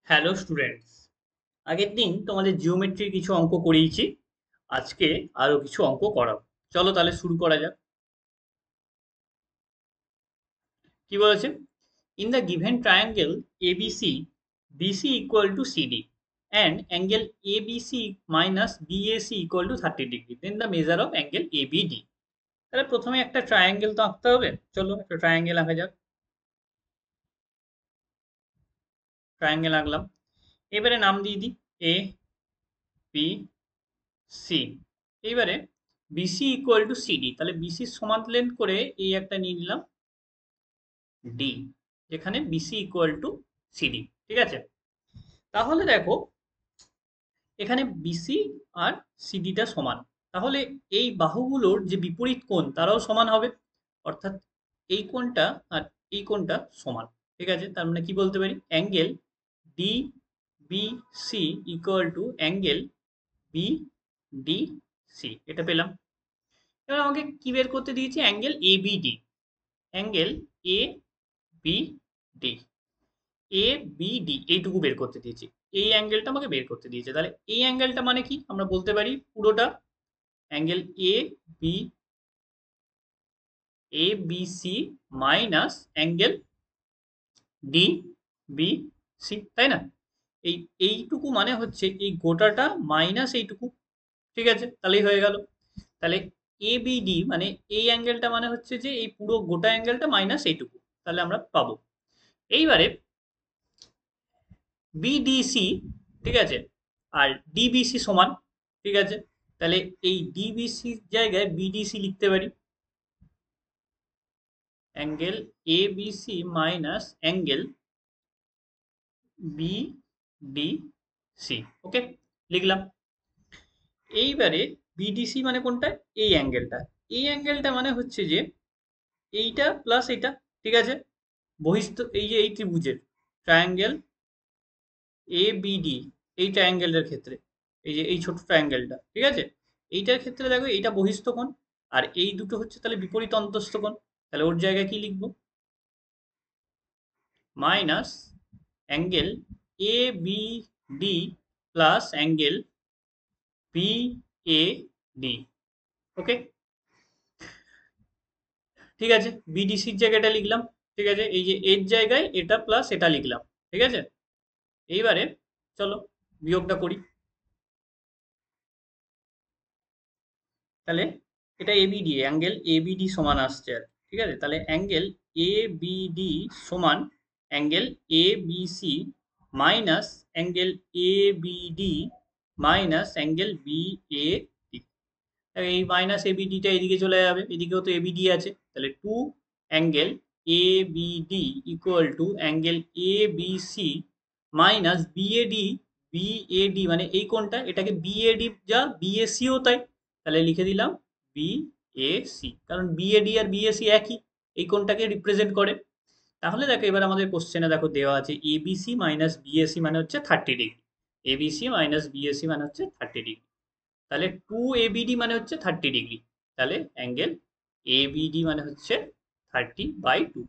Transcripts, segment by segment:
Hello students, আগের দিন তোমাদের জিওমেট্রির কিছু অঙ্ক করিয়েছি। আজকে আরো কিছু অঙ্ক করাবো। চলো তাহলে শুরু করা যাক। কি বলেছে? In the given triangle ABC, BC equal to CD and angle ABC minus BAC equal to 30 degree, then the measure of angle ABD. তাহলে প্রথমে একটা ট্রায়াঙ্গেল তো আঁকতে হবে। চলো একটা ট্রায়াঙ্গেল আঁকা যাক। ট্রায়াঙ্গেল আঁকলাম। এবারে নাম দিয়ে দিই এ বি সি। এইবারে বিসি ইকুয়াল টু সিডি, তাহলে বিসি সমান্তরাল করে এই একটা নিয়ে নিলাম ডি, যেখানে বিসি ইকুয়াল টু সিডি। ঠিক আছে, তাহলে দেখো এখানে বিসি আর সিডিটা সমান। তাহলে এই বাহুগুলোর যে বিপরীত কোণ তারাও সমান হবে, অর্থাৎ এই কোণটা আর এই কোণটা সমান। ঠিক আছে, তার মানে কি বলতে পারি, angle D B C equal to angle B D C, এটা পেলাম। এবার আমাকে কি বের করতে দিয়েছে, angle A B D. Angle A B D, A B D এইটুকু বের করতে দিয়েছি। এই অ্যাঙ্গেলটা আমাকে বের করতে দিয়েছে, তাহলে এই অ্যাঙ্গেলটা মানে কি আমরা বলতে পারি পুরোটা angle A B, A B C minus angle D B C, তাই না? এই এইটুকু মানে হচ্ছে এই গোটাটা মাইনাস এইটুকু। ঠিক আছে, তাহলেই হয়ে গেল। তাহলে এ বি ডি মানে এই অ্যাঙ্গেলটা মানে হচ্ছে যে এই পুরো গোটা অ্যাঙ্গেলটা মাইনাস এইটুকু, তাহলে আমরা পাবো। এইবারে বিডিসি, ঠিক আছে, আর ডিবিসি সমান। ঠিক আছে, তাহলে এই ডিবিসির জায়গায় বিডিসি লিখতে পারি, angle A B C minus angle BDC. Okay, লিখলাম। এইবারে বিডিসি মানে কোনটা, এই অ্যাঙ্গেলটা। এই অ্যাঙ্গেলটা মানে হচ্ছে যে এইটা প্লাস এইটা। ঠিক আছে, বহিস্থ এই যে এই ত্রিভুজের ট্রায়াঙ্গেল এ বিডি, এই ট্রায়াঙ্গেলটার ক্ষেত্রে এই যে এই ছোট ট্রায়াঙ্গেলটা, ঠিক আছে, এইটার ক্ষেত্রে দেখো এইটা বহিস্থ কোণ আর এই দুটো হচ্ছে তাহলে বিপরীত অন্তস্থ কোণ। তাহলে ওর জায়গায় কি লিখবো, minus angle A B D plus angle B A D. Okay, ঠিক আছে, বিডিসির জায়গাটা লিখলাম। ঠিক আছে, এই যে এর জায়গায় এটা প্লাস এটা লিখলাম। ঠিক আছে, এইবারে চলো বিয়োগটা করি। তাহলে এটা এবিডি, অ্যাঙ্গেল এবিডি সমান আসছে আর কি। ঠিক আছে, তাহলে অ্যাঙ্গেল এ বিডি সমান angle A BC minus angle A BD minus angle B A D. এই মাইনাস এবিডিটা এদিকে চলে যাবে, এদিকেও তো এবিডি আছে, তাহলে two angle A BD equal to angle A BC minus BAD. BAD মানে এই কোণটা, এটাকে বিএডি যা বিএসিও তাই, তাহলে লিখে দিলাম বিএসি, কারণ বিএডি আর বিএসি একই, এই কোণটাকে রিপ্রেজেন্ট করে। তাহলে দেখো এবার আমাদের কোশ্চেনে দেখো দেওয়া আছে এবিসি মাইনাস বিএসি মানে হচ্ছে 30 ডিগ্রি। এবিসি মাইনাস বিএসি মানে হচ্ছে 30 ডিগ্রি, তাহলে টু এবিডি মানে হচ্ছে 30 ডিগ্রি। তাহলে অ্যাঙ্গেল এবিডি মানে হচ্ছে 30/2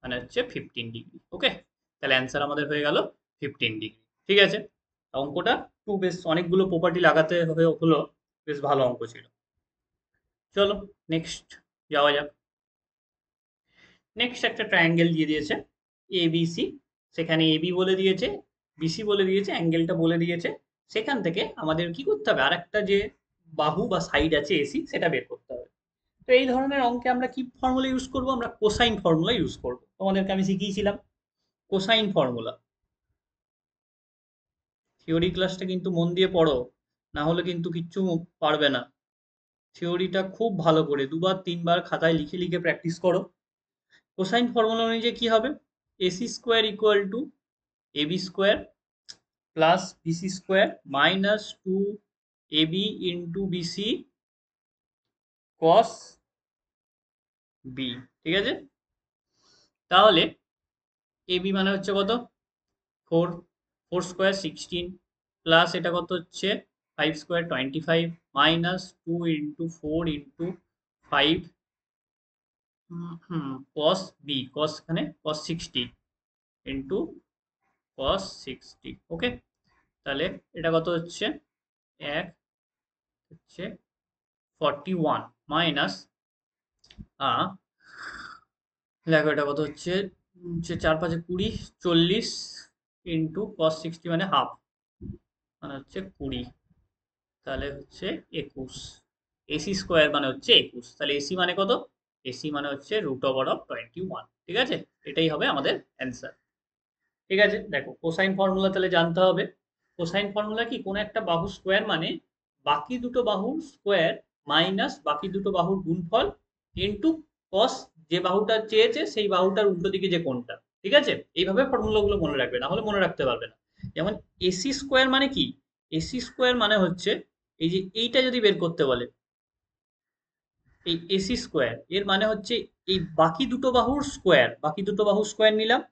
মানে হচ্ছে 15 ডিগ্রি। ওকে, তাহলে অ্যান্সার আমাদের হয়ে গেল 15 ডিগ্রি। ঠিক আছে, অঙ্কটা টু বেশ অনেকগুলো প্রপার্টি লাগাতে হলো, বেশ ভালো অঙ্ক ছিল। চলো নেক্সট যাওয়া যাক। নেক্সট একটা ট্রায়াঙ্গেল দিয়ে দিয়েছে এবিসি, সেখানে এবি বলে দিয়েছে, বিসি বলে দিয়েছে, অ্যাঙ্গেলটা বলে দিয়েছে। সেখান থেকে আমাদের কি করতে হবে, আর একটা যে বাহু বা সাইড আছে এসি, সেটা বের করতে হবে। তো এই ধরনের অঙ্কে আমরা কি ফর্মুলা ইউজ করব, আমরা কোসাইন ফর্মুলা ইউজ করব। তোমাদেরকে আমি শিখিয়েছিলাম কোসাইন ফর্মুলা। থিওরি ক্লাসটা কিন্তু মন দিয়ে পড়ো, না হলে কিন্তু কিচ্ছু পারবে না। থিওরিটা খুব ভালো করে দুবার তিনবার খাতায় লিখে লিখে প্র্যাকটিস করো। কোসাইন ফর্মুলা অনুযায়ী কি হবে, AC square equal to AB square plus BC square minus two AB into BC cos B. ঠিক আছে, তাহলে এবি মানে হচ্ছে কত, 4, 4 স্কোয়ার 16 প্লাস এটা কত হচ্ছে 5 স্কোয়ার 25 মাইনাস 2 × 4 × 5 কস বি, কস এখানে কস 60 ইন্টু cos 60। ওকে, তাহলে এটা কত হচ্ছে, 1 হচ্ছে 41 মাইনাস দেখো এটা কত হচ্ছে, 4 5 20, 40 ইন্টু cos 60 মানে হাফ, মানে হচ্ছে 20, তাহলে হচ্ছে 21। এসি স্কোয়ার মানে হচ্ছে 21, তাহলে এসি মানে কত, এসি মানে হচ্ছে √21। ঠিক আছে, এটাই হবে আমাদের অ্যান্সার। ঠিক আছে, দেখো কোসাইন ফর্মুলা তাহলে জানতে হবে। কোসাইন ফর্মুলা কি, কোন একটা বাহু স্কোয়ার মানে বাকি দুটো বাহুর স্কোয়ার মাইনাস বাকি দুটো বাহুর গুণফল ইন্টু কস, যে বাহুটা চেয়েছে সেই বাহুটার উল্টো দিকে যে কোণটা। ঠিক আছে, এইভাবে ফর্মুলাগুলো মনে রাখবে, না হলে মনে রাখতে পারবে না। যেমন এসি স্কোয়ার মানে কি, এসি স্কোয়ার মানে হচ্ছে এই যে এইটা যদি বের করতে বলে, এই এসি স্কোয়ার এর মানে হচ্ছে এই বাকি দুটো বাহুর স্কোয়ার, বাকি দুটো বাহুর স্কোয়ার নিলাম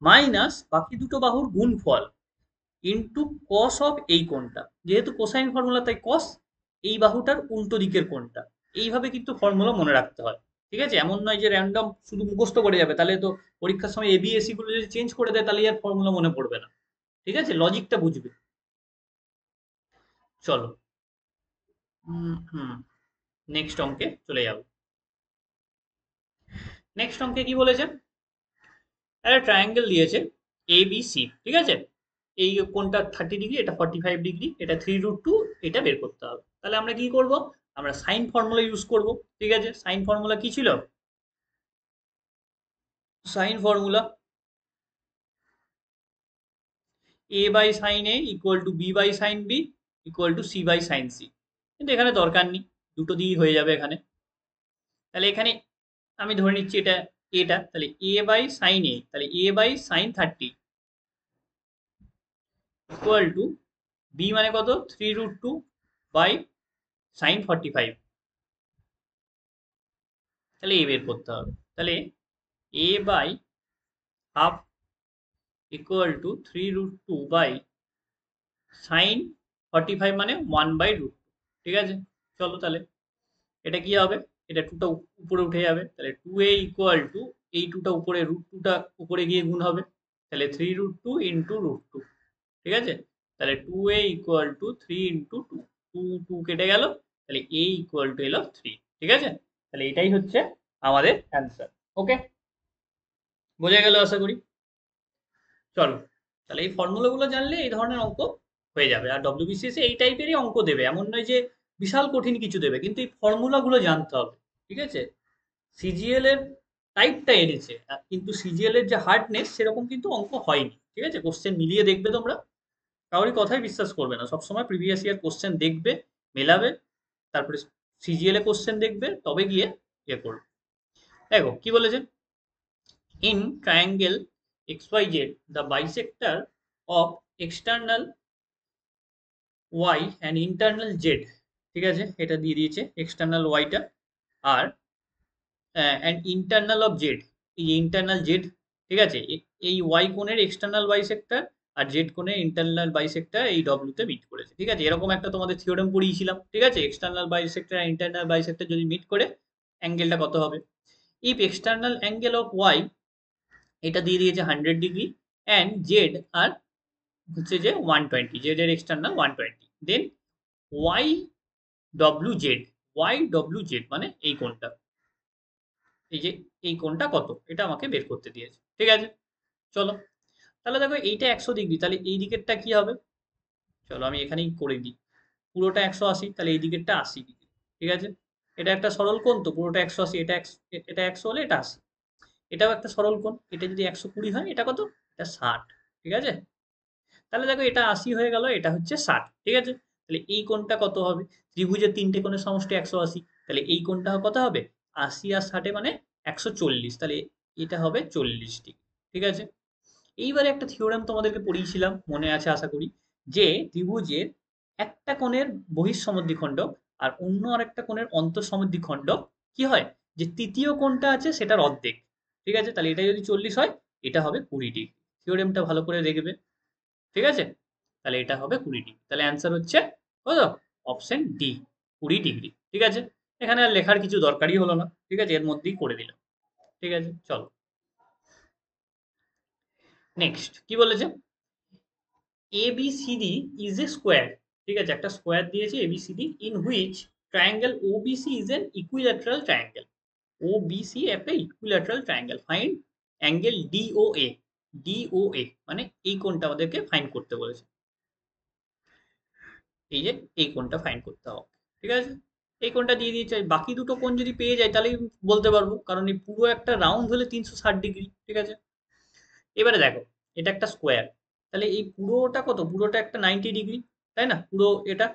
মাইনাস বাকি দুটো বাহুর গুণফল ইন্টু কস অফ এই কোণটা, যেহেতু কোসাইন ফর্মুলা তাই কস এই বাহুটার উল্টো দিকের কোণটা। এইভাবে কিন্তু ফর্মুলা মনে রাখতে হয়। ঠিক আছে, এমন নয় যে র্যান্ডম শুধু মুখস্থ করে যাবে, তাহলে তো পরীক্ষার সময় এবি এসি গুলো যদি চেঞ্জ করে দেয় তাহলে আর ফর্মুলা মনে পড়বে না। ঠিক আছে, লজিকটা বুঝবে। চলো, হুম, নেক্সট অঙ্কে চলে যাব। নেক্সট অঙ্কে কি বলেছে, একটা ট্রায়াঙ্গেল দিয়েছে এ বি সি। ঠিক আছে, এই কোনটা 30 ডিগ্রি, এটা 45 ডিগ্রি, এটা 3√2, এটা বের করতে হবে। তাহলে আমরা কি করব, আমরা সাইন ফর্মুলা ইউজ করব। ঠিক আছে, সাইন ফর্মুলা কি ছিল, sine formula A by sine A equal to B by sine B equal to C by sine C. কিন্তু এখানে দরকার নেই, দুটো দিয়েই হয়ে যাবে এখানে। তাহলে এখানে আমি ধরে নিচ্ছি এটা এটা, তাহলে এ বাই সাইন এ, তাহলে a by sine 30 equal to b মানে কত, 3√2 বাই সাইন 45। তাহলে এ বের করতে হবে। তাহলে a by half equal to 3√2 by sine 45 মানে 1/√2। ঠিক আছে, চলো তাহলে এটা কি হবে, এটা টুটা উপরে উঠে যাবে, তাহলে 2a ইকুয়াল টু এই টুটা উপরে √2টা উপরে গিয়ে গুণ হবে, তাহলে 3√2 ইন্টু √2। ঠিক আছে, তাহলে 2a ইকুয়াল টু 3 ইন্টু 2, 2 কেটে গেল, তাহলে a ইকুয়াল টু এলো 3। ঠিক আছে, তাহলে এটাই হচ্ছে আমাদের অ্যান্সার। ওকে, বোঝা গেল আশা করি। চলো, তাহলে এই ফর্মুলাগুলো জানলে এই ধরনের অঙ্ক হয়ে যাবে। আর ডব্লিউবিসিএস এই টাইপেরই অঙ্ক দেবে, এমন নয় যে বিশাল কঠিন কিছু দেবে, কিন্তু এই ফর্মুলাগুলো জানতে হবে। ঠিক আছে, সিজিএল এর টাইপটা এনেছে, কিন্তু সিজিএল এর যে হার্ডনেস সেরকম কিন্তু অঙ্ক হয়নি। ঠিক আছে, কোশ্চেন মিলিয়ে দেখবে তোমরা, কারোরই কথাই বিশ্বাস করবে না, সবসময় প্রিভিয়াস ইয়ার কোশ্চেন দেখবে, মেলাবে, তারপরে সিজিএল এ কোশ্চেন দেখবে, তবে গিয়ে ইয়ে করবে। দেখো কি বলেছে, in triangle XYZ, the bisector of external Y and internal Z। ঠিক আছে, এটা দিয়ে দিয়েছে এক্সটার্নাল ওয়াইটা, আর অ্যান্ড ইন্টারনাল অফ জেড, এই ইন্টারনাল জেড। ঠিক আছে, এই ওয়াই কোণের এক্সটার্নাল বাইসেক্টর আর জেড কোণের ইন্টারনাল বাইসেক্টর এই ডব্লিউতে মিট করেছে। ঠিক আছে, এরকম একটা তোমাদের থিওরেম পড়িয়েছিলাম। ঠিক আছে, এক্সটার্নাল বাইসেক্টর আর ইন্টারনাল বাইসেক্টর যদি মিট করে অ্যাঙ্গেলটা কত হবে। If external angle of Y এটা দিয়ে দিয়েছে 100 ডিগ্রি, অ্যান্ড জেড আর হচ্ছে যে 120, জেড এর external 120, then Y W Z, Y W Z মানে এই কোণটা, এই যে এই কোণটা কত এটা আমাকে বের করতে দিয়েছে। ঠিক আছে, চলো তাহলে দেখো এইটা 100 ডিগ্রি, তাহলে এই দিকেরটা কি হবে, চলো আমি এখানেই করে দিই, পুরোটা 180, তাহলে এই দিকেরটা 80 ডিগ্রি। ঠিক আছে, এটা একটা সরল কোণ, তো পুরোটা 180, এটা 100, এটা 100 হলে এটা 80। এটাও একটা সরল কোণ, এটা যদি 120 হয়, এটা কত, এটা 60। ঠিক আছে, তাহলে দেখো এটা 80 হয়ে গেল, এটা হচ্ছে 60। ঠিক আছে, তাহলে এই কোণটা কত হবে, ত্রিভুজের তিনটে কোণের সমষ্টি 180, তাহলে এই কোণটা কত হবে, 80 আর 60 মানে 140, তাহলে এটা হবে 40 ডিগ্রি। ঠিক আছে, এইবারে একটা থিওরেম তোমাদেরকে পড়িয়েছিলাম, মনে আছে আশা করি, যে ত্রিভুজের একটা কোণের বহিঃসমদ্বিখণ্ডক আর অন্য আরেকটা কোণের অন্তঃসমদ্বিখণ্ডক কি হয়, যে তৃতীয় কোণটা আছে সেটার অর্ধেক। ঠিক আছে, তাহলে এটা যদি 40 হয়, এটা হবে 20 ডিগ্রি। থিওরেমটা ভালো করে দেখবে। ঠিক আছে, তাহলে এটা হবে 20 ডিগ্রি, তাহলে অ্যান্সার হচ্ছে কত, অপশন ডি, 20 ডিগ্রি। ঠিক আছে, এখানে আর লেখার কিছু দরকারই হলো না। ঠিক আছে, এর মধ্যেই করে দিলাম। ঠিক আছে, চলো নেক্সট কি বলেছে, ABCD is a square, ঠিক আছে, একটা স্কোয়ার দিয়েছে ABCD in which triangle OBC is an equilateral triangle. OBC একটা equilateral triangle, find angle DOA। DOA মানে এই কোণটা আমাদেরকে ফাইন্ড করতে বলেছে, এই যে এই কোণটা ফাইন্ড করতে হবে, ঠিক আছে। এই কোণটা দিয়ে দিয়েছে, বাকি দুটো কোণ যদি পেয়ে যায় তাহলেই বলতে পারবো, কারণ এই পুরো একটা রাউন্ড হলে 360 ডিগ্রি, ঠিক আছে। এবারে দেখো, এটা একটা স্কোয়ার, তাহলে এই পুরোটা কত, পুরোটা একটা 90 ডিগ্রি, তাই না, পুরো এটা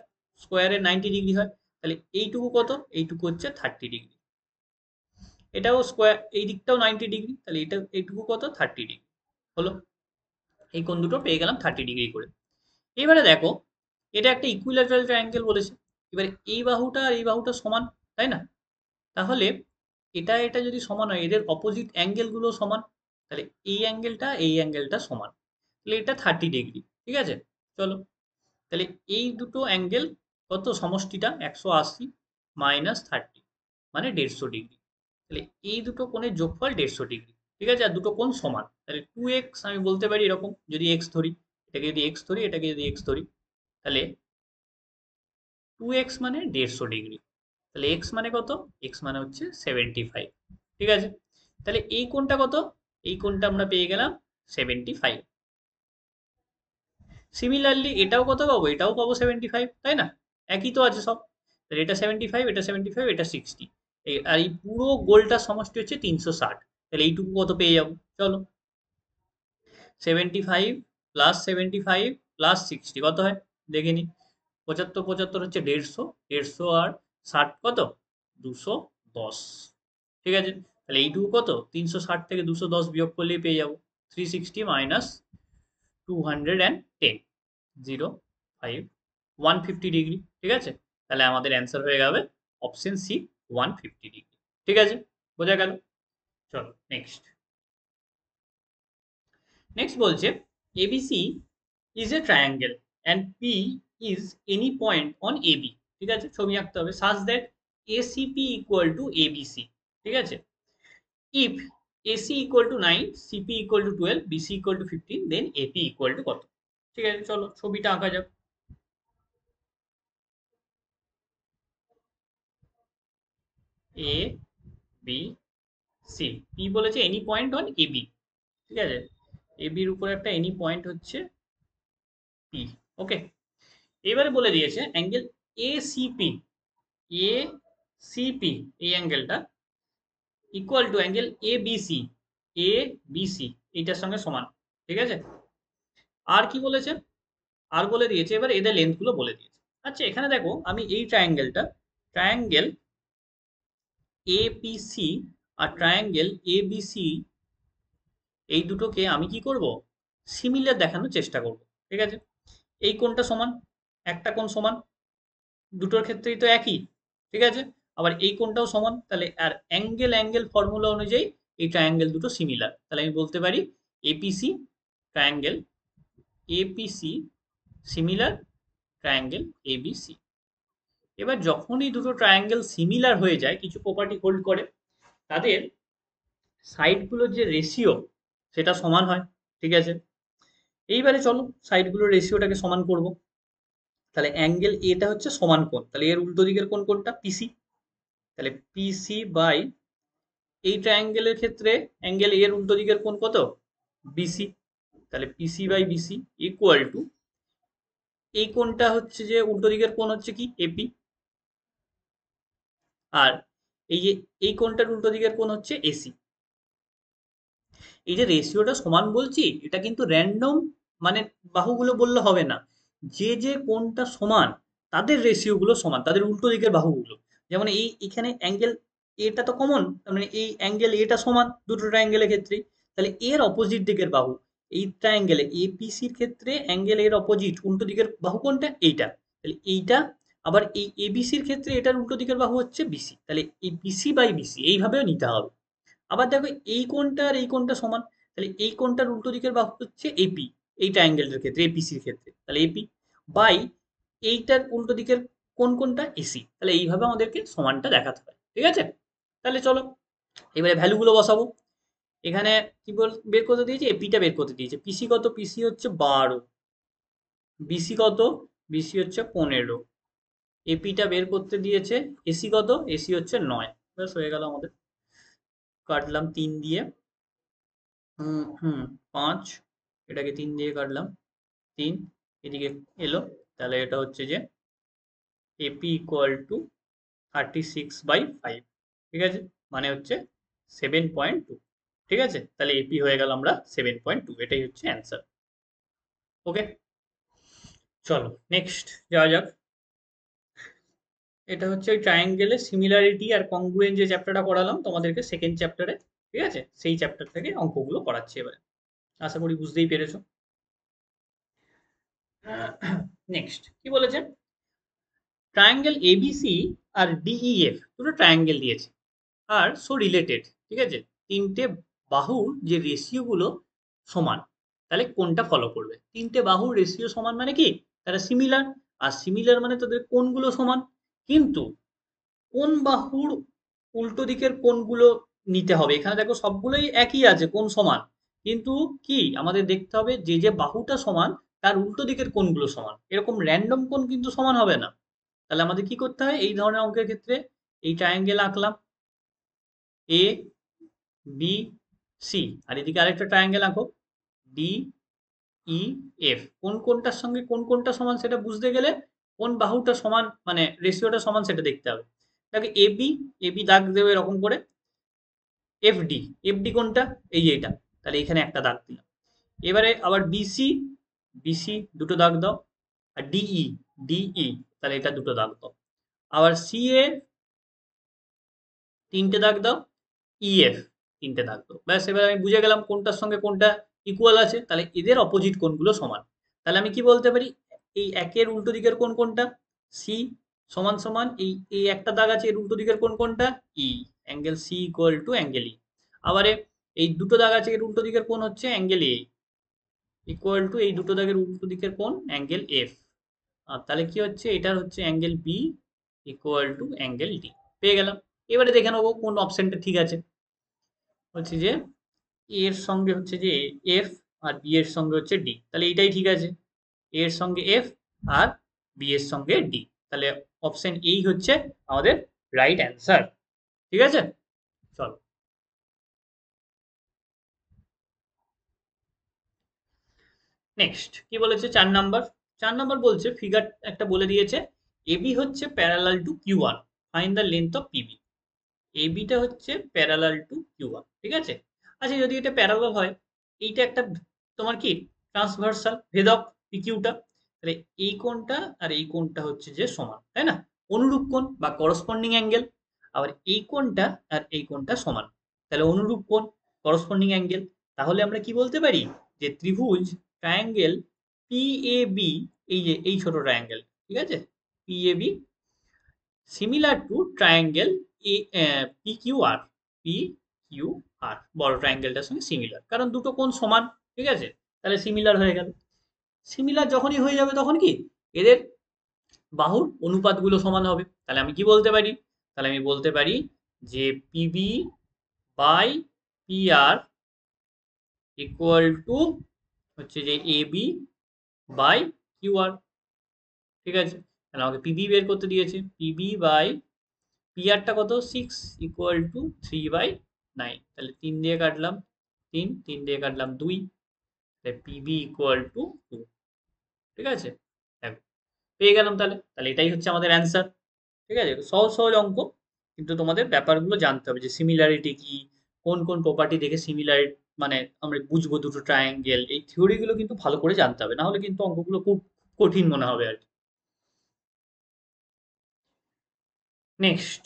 স্কোয়ারের 90 ডিগ্রি হয়, তাহলে এইটুকু কত, এইটুকু হচ্ছে 30 ডিগ্রি। এটাও স্কোয়ার, এই দিকটাও 90 ডিগ্রি, তাহলে এটা এইটুকু কত, 30 ডিগ্রি হলো। এই কোণ দুটো পেয়ে গেলাম 30 ডিগ্রি করে। এবারে দেখো, এটা একটা ইকুইল্যাটারাল ট্রায়াঙ্গেল বলেছে, এবারে এই বাহুটা আর এই বাহুটা সমান, তাই না, তাহলে এটা এটা যদি সমান হয়, এদের অপোজিট অ্যাঙ্গেলগুলো সমান, তাহলে এই অ্যাঙ্গেলটা সমান, তাহলে এটা 30 ডিগ্রি, ঠিক আছে। চলো, তাহলে এই দুটো অ্যাঙ্গেল কত, সমষ্টিটা 180 মাইনাস 30 মানে 150 ডিগ্রি, তাহলে এই দুটো কোণের যোগফল 150 ডিগ্রি, ঠিক আছে। আর দুটো কোণ সমান, তাহলে 2x আমি বলতে পারি এরকম, যদি এক্স ধরি, এটাকে যদি এক্স ধরি, এটাকে যদি এক্স ধরি, তাহলে 2x মানে 150 ডিগ্রি, তাহলে এক্স মানে কত, এক্স মানে হচ্ছে 75, ঠিক আছে। তাহলে এই কোণটা কত, এই কোণটা আমরা পেয়ে গেলাম 75। সিমিলারলি এটাও কত পাবো, এটাও পাবো 75, তাই না, একই তো আছে সব, তাহলে এটা 75, এটা 75, এটা 60, আর এই পুরো গোলটা সমষ্টি হচ্ছে 360, তাহলে এইটুকু কত পেয়ে যাবো, চলো, 75 প্লাস 75 প্লাস 60 কত হয় দেখে নি, 75 75 হচ্ছে 150, 150 আর 60 কত, 210, ঠিক আছে। তাহলে এইটুকু কত, 360 থেকে 210 বিয়োগ করলেই পেয়ে যাবো 360 মাইনাস 210, 0 5 150 ডিগ্রি, ঠিক আছে। তাহলে আমাদের অ্যান্সার হয়ে যাবে অপশন সি, 150 ডিগ্রি, ঠিক আছে, বোঝা গেল। চলো নেক্সট। নেক্সট বলছে ABC is a triangle and P is any point on AB, ঠিক আছে, ছবি আঁকতে হবে, such that ACP equal to ABC, ঠিক আছে। If AC equal to 9, CP equal to 12, BC equal to 15, then AP equal to কত, ঠিক আছে। চলো ছবিটা আঁকা যাক। এ বি সি, পি বলেছে এনি পয়েন্ট অন এবি, ঠিক আছে, এবির উপরে একটা এনি পয়েন্ট হচ্ছে পি, ওকে। এবারে বলে দিয়েছে angle A CP, A CP এই অ্যাঙ্গেলটা equal to angle A BC, A BC এইটার সঙ্গে সমান, ঠিক আছে। আর কি বলেছে, আর বলে দিয়েছে এবার এদের লেন্থ গুলো বলে দিয়েছে। আচ্ছা এখানে দেখো, আমি এই ট্রায়াঙ্গেলটা, ট্রায়াঙ্গেল এপিসি আর ট্রায়াঙ্গেল এবিসি, এই দুটোকে আমি কি করব, সিমিলার দেখানোর চেষ্টা করব, ঠিক আছে। এই কোণটা সমান, একটা কোণ সমান, দুটোর ক্ষেত্রেই তো একই, ঠিক আছে। আবার এই কোণটাও সমান, তাহলে আর অ্যাঙ্গেল অ্যাঙ্গেল ফর্মুলা অনুযায়ী এই ট্রায়াঙ্গেল দুটো সিমিলার, তাহলে আমি বলতে পারি APC triangle APC similar triangle ABC. এবার যখনই দুটো ট্রায়াঙ্গেল সিমিলার হয়ে যায়, কিছু প্রপার্টি হোল্ড করে, তাদের সাইডগুলোর যে রেশিও সেটা সমান হয়, ঠিক আছে। এইবারে চলো সাইডগুলোর রেশিওটাকে সমান করব, তাহলে অ্যাঙ্গেল এটা হচ্ছে সমান কোণ, তাহলে এর উল্টো দিকের কোণ কোনটা, পিসি, তাহলে পিসি বাই এই ট্রায়াঙ্গেলের ক্ষেত্রে অ্যাঙ্গেল এর উল্টো দিকের কোণ কত, বিসি, তাহলে PC by BC equal to এই কোণটা হচ্ছে যে উল্টো দিকের কোণ হচ্ছে কি এপি, আর এই যে এই কোণটার উল্টো দিকের কোণ হচ্ছে এসি। এই যে রেশিওটা সমান বলছি, এটা কিন্তু র্যান্ডম মানে বাহুগুলো বললে হবে না, যে যে কোণটা সমান তাদের রেশিও গুলো সমান, তাদের উল্টো দিকের বাহুগুলো, যেমন এই এখানে অ্যাঙ্গেল এটা তো কমন, তার মানে এই অ্যাঙ্গেল এটা সমান দুটো ট্রায়াঙ্গেলের ক্ষেত্রে, তাহলে এর অপোজিট দিকের বাহু, এই ট্রায়াঙ্গেলে এপিসির ক্ষেত্রে অ্যাঙ্গেল এর অপোজিট উল্টো দিকের বাহু কোনটা, এইটা, তাহলে এইটা, আবার এই এবিসির ক্ষেত্রে এটার উল্টো দিকের বাহু হচ্ছে বিসি, তাহলে এই বিসি বাই বিসি এইভাবেও নিতে হবে। আবার দেখো এই কোণটা আর এই কোণটা সমান, তাহলে এই কোণটার উল্টো দিকের বাহু হচ্ছে এপি, এই ট্রায়াঙ্গেলটার ক্ষেত্রে এপিসির ক্ষেত্রে, তাহলে এপি বাই এইটার উল্টো দিকের কোন কোনটা এসি, তাহলে এইভাবে আমাদেরকে সমানটা দেখাতে হয়, ঠিক আছে। তাহলে চলো এবারে ভ্যালুগুলো বসাবো। এখানে কি বের করতে দিয়েছে, এপিটা বের করতে দিয়েছে, পিসি কত, পিসি হচ্ছে 12, বিসি কত? বিসি হচ্ছে 15, এপিটা বের করতে দিয়েছে। এসি কত? এসি হচ্ছে 9। ব্যাস হয়ে গেল আমাদের। কাটলাম 3 দিয়ে। হুম হুম 5, এটাকে 3 দিয়ে কাটলাম, 3 এদিকে এলো। তাহলে এটা হচ্ছে যে এপি ইকুয়াল টু 36/5, ঠিক আছে, মানে হচ্ছে 7.2। ঠিক আছে, তাহলে এপি হয়ে গেল আমরা 7.2, এটাই হচ্ছে অ্যান্সার। ওকে, চলো নেক্সট যাওয়া যাক। এটা হচ্ছে ওই ট্রায়াঙ্গেলের সিমিলারিটি আর কংগ্রুয়েন্স যে চ্যাপ্টারটা পড়ালাম তোমাদেরকে সেকেন্ড চ্যাপ্টারে, ঠিক আছে, সেই চ্যাপ্টার থেকে অঙ্কগুলো করাচ্ছি এবারে। আশা করি বুঝতেই পেরেছো। নেক্সট কি বলেছে? ট্রায়াঙ্গেল এবিসি আর ডিইএফ দুটো ট্রায়াঙ্গেল দিয়েছে আর সো রিলেটেড, ঠিক আছে, তিনটে বাহুর যে রেশিও গুলো সমান, তাহলে কোনটা ফলো করবে? তিনটে বাহুর রেশিও সমান মানে কি? তারা সিমিলার, আর সিমিলার মানে তাদের কোণগুলো সমান। কিন্তু কোন বাহুর উল্টো দিকের কোণগুলো নিতে হবে? এখানে দেখো সবগুলোই একই আছে, কোণ সমান, কিন্তু কি আমাদের দেখতে হবে যে যে বাহুটা সমান তার উল্টো দিকের কোণগুলো সমান। এরকম র্যান্ডম কোণ কিন্তু সমান হবে না। তাহলে আমাদের কি করতে হয় এই ধরনের অঙ্কের ক্ষেত্রে? এই ট্রায়াঙ্গেল আঁকলাম, এ বি সি, আর এদিকে আরেকটা ট্রায়াঙ্গেল আঁকো, ডি ই এফ। কোন কোনটার সঙ্গে কোন কোনটা সমান সেটা বুঝতে গেলে কোন বাহুটা সমান মানে রেশিওটা সমান সেটা দেখতে হবে। দেখো এবি, এবি দাগ দেবে এরকম করে। এফডি, এফডি কোনটা? এই যে এটা, তাহলে এখানে একটা দাগ দিলাম। এবারে আবার বিসি, বিসি দুটো দাগ দাও। আর ডিই, ডিই, তাহলে এটা দুটো দাগ দাও। আবার সিএ তিনটে দাগ দাও, ইএফ তিনটে দাগ দাও। ব্যাস, এবার আমি বুঝে গেলাম কোনটার সঙ্গে কোনটা ইকুয়াল আছে, তাহলে এদের অপোজিট কোণগুলো সমান। তাহলে আমি কি বলতে পারি? এই একের উল্টো দিকের কোণ কোনটা? সি, সমান সমান এই এই একটা দাগ আছে, এর উল্টো দিকের কোণ কোনটা? E, angle C equal to angle E. আবারে এই দুটো দাগ আছে, এর উল্টো দিকের কোণ হচ্ছে অ্যাঙ্গেল এ, ইকুয়াল টু এই দুটো দাগের উল্টো দিকের কোণ অ্যাঙ্গেল এফ। আর তাহলে কি হচ্ছে? এটার হচ্ছে angle B equal to angle D. পেয়ে গেলাম। এবারে দেখে নেবো কোন অপশনটা ঠিক আছে। বলছি যে এর সঙ্গে হচ্ছে যে এফ, আর বি এর সঙ্গে হচ্ছে ডি, তাহলে এইটাই ঠিক আছে। এ এর সঙ্গে এফ আর বি এর সঙ্গে ডি, তাহলে অপশন এই হচ্ছে আমাদের রাইট অ্যান্সার। ঠিক আছে, চলো নেক্সট কি বলেছে 4 নাম্বার। 4 নাম্বার বলছে ফিগার একটা বলে দিয়েছে, এবি হচ্ছে parallel to Q R, find the length of PB. এবিটা হচ্ছে প্যারালাল টু কিউ আর, ঠিক আছে। আচ্ছা, যদি এটা প্যারালাল হয়, এইটা একটা তোমার কি ট্রান্সভার্সাল ভেদক পিকিউটা, তাহলে এই কোণটা আর এই কোণটা হচ্ছে যে সমান, তাই না? অনুরূপ কোণ বা করসপন্ডিং অ্যাঙ্গেল। আবার এই কোণটা আর এই কোণটা সমান, তাহলে অনুরূপ কোণ, করসপন্ডিং অ্যাঙ্গেল। তাহলে আমরা কি বলতে পারি? যে ত্রিভুজ ট্রায়াঙ্গেল পি এ বি, এই যে এই ছোট ট্রায়াঙ্গেল, ঠিক আছে, P A B similar to triangle A P Q R, P Q R বড় ট্রায়াঙ্গেলটার সঙ্গে সিমিলার, কারণ দুটো কোণ সমান, ঠিক আছে, তাহলে সিমিলার হয়ে গেল। সিমিলার যখনই হয়ে যাবে তখন কি এদের বাহুর অনুপাতগুলো সমান হবে। তাহলে আমি কি বলতে পারি? তাহলে আমি বলতে পারি যে PB by P R equal to হচ্ছে যে A B by Q R, ঠিক আছে। তাহলে আমাকে পিবি বের করতে দিয়েছে, পিবি বাই পি আরটা কত? 6 ইকুয়াল টু 3/9, তাহলে 3 দিয়ে কাটলাম 3, 3 দিয়ে কাটলাম 2, তাহলে পিবি ইকুয়াল টু 2, ঠিক আছে। দেখো পেয়ে গেলাম, তাহলে তাহলে এটাই হচ্ছে আমাদের অ্যান্সার। ঠিক আছে, সহজ সহজ অঙ্ক, কিন্তু তোমাদের ব্যাপারগুলো জানতে হবে যে সিমিলারিটি কি, কোন কোন প্রপার্টি দেখে সিমিলার মানে আমরা বুঝবো দুটো ট্রায়াঙ্গেল, এই থিওরিগুলো কিন্তু ভালো করে জানতে হবে, না হলে কিন্তু অঙ্কগুলো খুব কঠিন মনে হবে আর কি। নেক্সট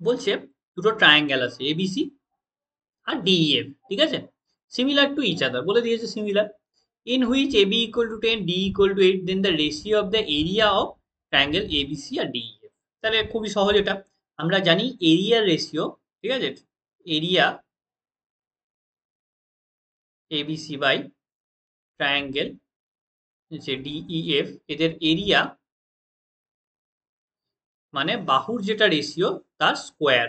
বলছে দুটো ট্রায়াঙ্গেল আছে এবিসি আর ডিইএফ, ঠিক আছে, সিমিলার টু ইচ আদার বলে দিয়েছে, similar in which AB equal to 10, D equal to 8, then the ratio of the area of triangle ABC আর ডিইএফ। তাহলে খুবই সহজ এটা, আমরা জানি এরিয়ার রেশিও, ঠিক আছে, এরিয়া এবিসি বাই ট্রায়াঙ্গেল যে ডিইএফ, এদের এরিয়া মানে বাহুর যেটা রেশিও তার স্কোয়ার,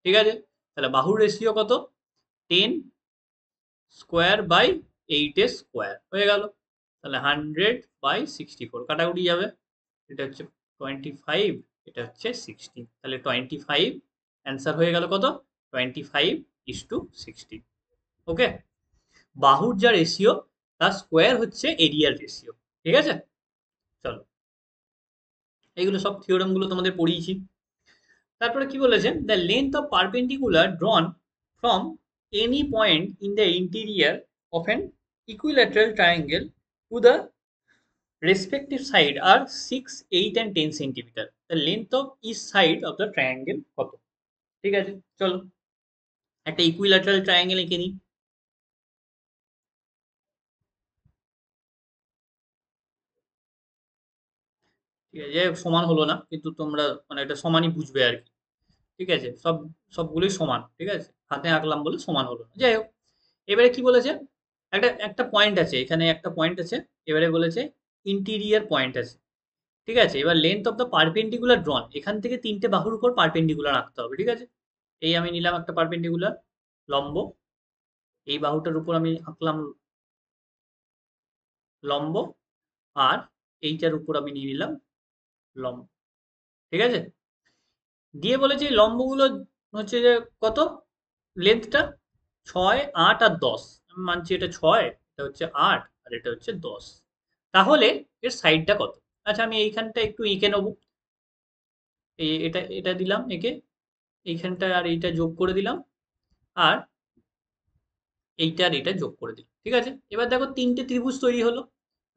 ঠিক আছে। তাহলে বাহুর রেশিও কত? 10 স্কোয়ার বাই 8 স্কোয়ার হয়ে গেল। তাহলে 100/64 কাটাকুটি যাবে। এটা হচ্ছে 25, এটা হচ্ছে 16, তাহলে 25 অ্যান্সার হয়ে গেল কত? 25:16। ওকে, বাহুর যা রেশিও তার স্কোয়ার হচ্ছে এরিয়ার রেশিও। ঠিক আছে, চলো এইগুলো সব থিওরেম গুলো তোমাদের পড়িয়েছি। তারপরে কি বলেছে, the length of perpendicular ড্রন from any point in the interior of an equilateral triangle to the respective side are 6, 8 and 10 centimeter. The length of each side of the triangle কত? ঠিক আছে, চলো একটা ইকুইল্যাটারাল ট্রায়াঙ্গেল এঁকে নিই। ঠিক আছে, যাই হোক, সমান হলো না কিন্তু তোমরা মানে এটা সমানই বুঝবে আর কি। ঠিক আছে, সবগুলোই সমান। ঠিক আছে, হাতে আঁকলাম বলে সমান হলো না, যাই হোক। এবারে কি বলেছে, একটা একটা পয়েন্ট আছে, এখানে একটা পয়েন্ট আছে। এবারে বলেছে ইন্টিরিয়ার পয়েন্ট আছে। ঠিক আছে, এবার লেন্থ অফ দ্য পারপেন্ডিকুলার ড্রন, এখান থেকে তিনটে বাহুর উপর পারপেন্ডিকুলার আঁকতে হবে। ঠিক আছে, এই আমি নিলাম একটা পারপেন্ডিকুলার লম্ব, এই বাহুটার উপর আমি আঁকলাম লম্ব, আর এইটার উপর আমি নিয়ে নিলাম লম্ব। ঠিক আছে, দিয়ে বলেছে এই লম্বগুলো হচ্ছে যে কত, লেন্থটা 6, 8 আর 10। আমি মানছি এটা 6, এটা হচ্ছে 8 আর এটা হচ্ছে 10। তাহলে এর সাইডটা কত? আচ্ছা, আমি এইখানটা একটু এঁকে নেবো। এটা এটা দিলাম এঁকে, এইখানটা আর এইটা যোগ করে দিলাম, আর এইটা আর এটা যোগ করে দিলাম। ঠিক আছে, এবার দেখো তিনটে ত্রিভুজ তৈরি হলো।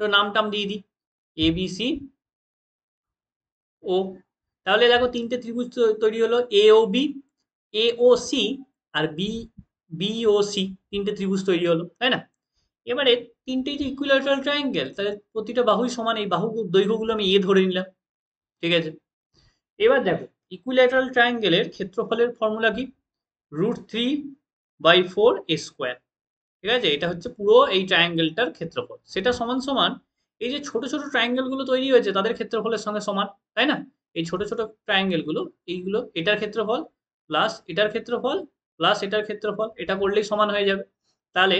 তো নাম টাম দিয়ে দিই, এ বি সি ও। তাহলে দেখো তিনটে ত্রিভুজ তৈরি হলো, এ ও বি, এ ও সি আর বি বি ও সি, তিনটে ত্রিভুজ তৈরি হলো, তাই না? এবারে তিনটেই যে ইকুইল্যাটারাল ট্রায়াঙ্গেল, তাহলে প্রতিটা বাহুই সমান, এই বাহু দৈর্ঘ্যগুলো আমি এ ধরে নিলাম। ঠিক আছে, এবার দেখো ইকুইল্যাটারাল ট্রায়াঙ্গেলের ক্ষেত্রফলের ফর্মুলা কি? √3/4 a²। ঠিক আছে, এটা হচ্ছে পুরো এই ট্রায়াঙ্গেলটার ক্ষেত্রফল, সেটা সমান সমান এই যে ছোট ছোট ট্রায়াঙ্গেল গুলো তৈরি হয়েছে তাদের ক্ষেত্রফলের সঙ্গে সমান, তাই না? এই ছোট ছোট ট্রায়াঙ্গেল গুলো, এইগুলো এটার ক্ষেত্রফল প্লাস এটার ক্ষেত্রফল প্লাস এটার ক্ষেত্রফল, এটা করলেই সমান হয়ে যাবে। তাহলে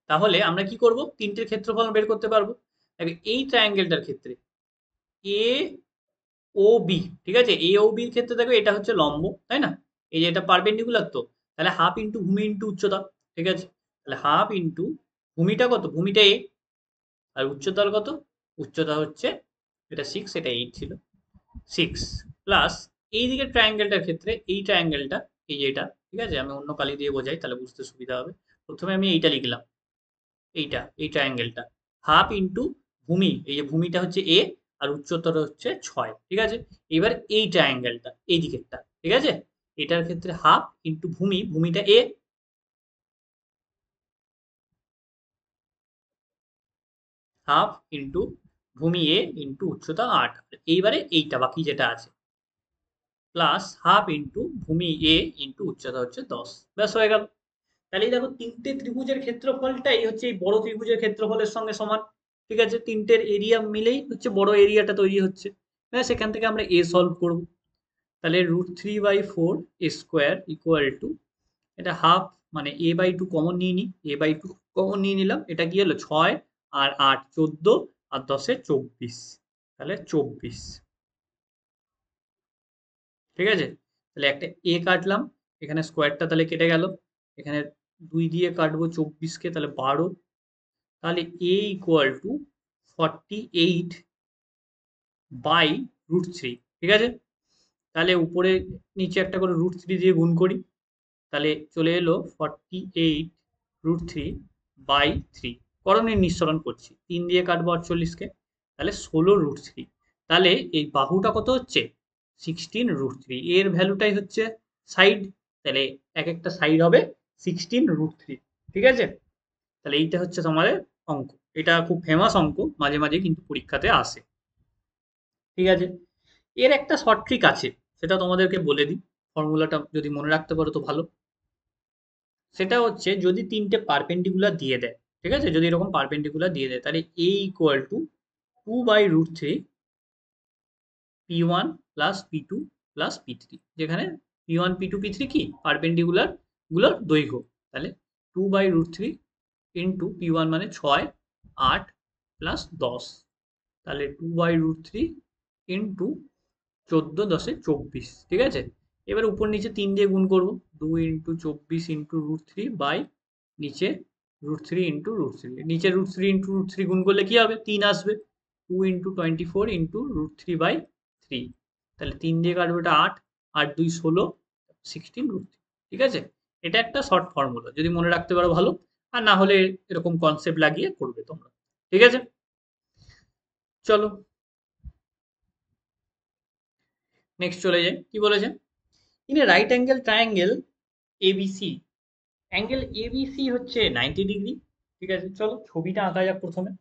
তাহলে আমরা কি করব, তিনটের ক্ষেত্রফল বের করতে পারবো। দেখো এই ট্রায়াঙ্গেলটার ক্ষেত্রে এ ও বি, ঠিক আছে, এ ও বির ক্ষেত্রে দেখো এটা হচ্ছে লম্ব, তাই না? এই যে এটা পারপেন্ডিকুলার, তো তাহলে হাফ ইন্টু ভূমি ইন্টু উচ্চতা। ঠিক আছে, তাহলে হাফ ইন্টু ভূমিটা কত, ভূমিটা এ, আর উচ্চতার কত, উচ্চতা হচ্ছে এটা 6, এটা 8 ছিল, 6 প্লাস এই দিকের ট্রায়াঙ্গেলটার ক্ষেত্রে এই ট্রায়াঙ্গেলটা, এই যে এটা, ঠিক আছে, আমি অন্য কালি দিয়ে বোঝাই তাহলে বুঝতে সুবিধা হবে। প্রথমে আমি এইটা লিখলাম, এইটা এই ট্রায়াঙ্গেলটা, হাফ ইন্টু ভূমি, এই যে ভূমিটা হচ্ছে এ আর উচ্চতর হচ্ছে 6। ঠিক আছে, এবার এই ট্রায়াঙ্গেলটা এই দিকেরটা, ঠিক আছে, এটার ক্ষেত্রে হাফ ইন্টু ভূমি, ভূমিটা এ, হাফ ইন্টু ভূমি এ ইন্টু উচ্চতা 8। এইবারে এইটা বাকি যেটা আছে প্লাস হাফ ইন্টু ভূমি এ ইন্টু উচ্চতা হচ্ছে 10। ব্যাস হয়ে গেল। তাহলে এই দেখো তিনটে ত্রিভুজের ক্ষেত্রফলটাই হচ্ছে এই বড় ত্রিভুজের ক্ষেত্রফলের সঙ্গে সমান। ঠিক আছে, তিনটের এরিয়া মিলেই হচ্ছে বড় এরিয়াটা তৈরি হচ্ছে। হ্যাঁ, সেখান থেকে আমরা এ সলভ করব। তাহলে √3/4 a² ইকুয়াল টু, এটা হাফ মানে a/2 কমন নিয়ে নিই, a/2 কমন নিয়ে নিলাম, এটা কি হলো 6 আর 8 14 আর 10 24, তাহলে 24। ঠিক আছে, তাহলে একটা এ কাটলাম, এখানে স্কোয়ারটা তাহলে কেটে গেল, এখানে 2 দিয়ে কাটবো 24কে, তাহলে 12। তাহলে এ ইকুয়াল টু 48/√3। ঠিক আছে, তাহলে উপরে নিচে একটা করে √3 দিয়ে গুণ করি, তাহলে চলে এলো 48√3/3। করণের নিঃসরণ করছি, 3 দিয়ে কাটবো 48কে, তাহলে 16√3। তাহলে এই বাহুটা কত হচ্ছে 16√3, এর ভ্যালুটাই হচ্ছে সাইড, তাহলে এক একটা সাইড হবে 16√3। ঠিক আছে, তাহলে এইটা হচ্ছে তোমাদের অঙ্ক। এটা খুব ফেমাস অঙ্ক, মাঝে মাঝে কিন্তু পরীক্ষাতে আসে। ঠিক আছে, এর একটা শর্ট ট্রিক আছে, সেটা তোমাদেরকে বলে দিই, ফর্মুলাটা যদি মনে রাখতে পারো তো ভালো। সেটা হচ্ছে যদি তিনটে পারপেন্ডিকুলার দিয়ে দেয়, ঠিক আছে, যদি এরকম পারপেন্ডিকুলার দিয়ে দেয় তাহলে A equal to 2/√3 P1 plus P2 plus P3, যেখানে P1 P2 P3 কি পারপেন্ডিকুলার গুলোর দৈর্ঘ্য। তাহলে 2/√3 ইন্টু P1 মানে 6, 8 প্লাস 10, তাহলে 2/√3 ইন্টু 14, 10 24, ঠিক আছে। এবার উপর নিচে 3 দিয়ে গুণ করবো, 2 ইন্টু 24 ইন্টু √3 বাই নিচে √3 ইন্টু √3, নিচে √3 ইন্টু √3 গুণ করলে কি হবে 3 আসবে, 2 ইন্টু 24 ইন্টু √3/3, তাহলে 3 দিয়ে কাটবে, এটা 8, 8 2 16, 16 √3, ঠিক আছে। এটা একটা শর্ট ফর্মুলা, যদি মনে রাখতে পারো ভালো, আর না হলে এরকম কনসেপ্ট লাগিয়ে করবে তোমরা, ঠিক আছে। চলো নেক্সট চলে যাই, কি বলেছে, in A right angle triangle ABC, angle ABC হচ্ছে 90 ডিগ্রি, ঠিক আছে। চলো ছবিটা আঁকা যাক প্রথমে,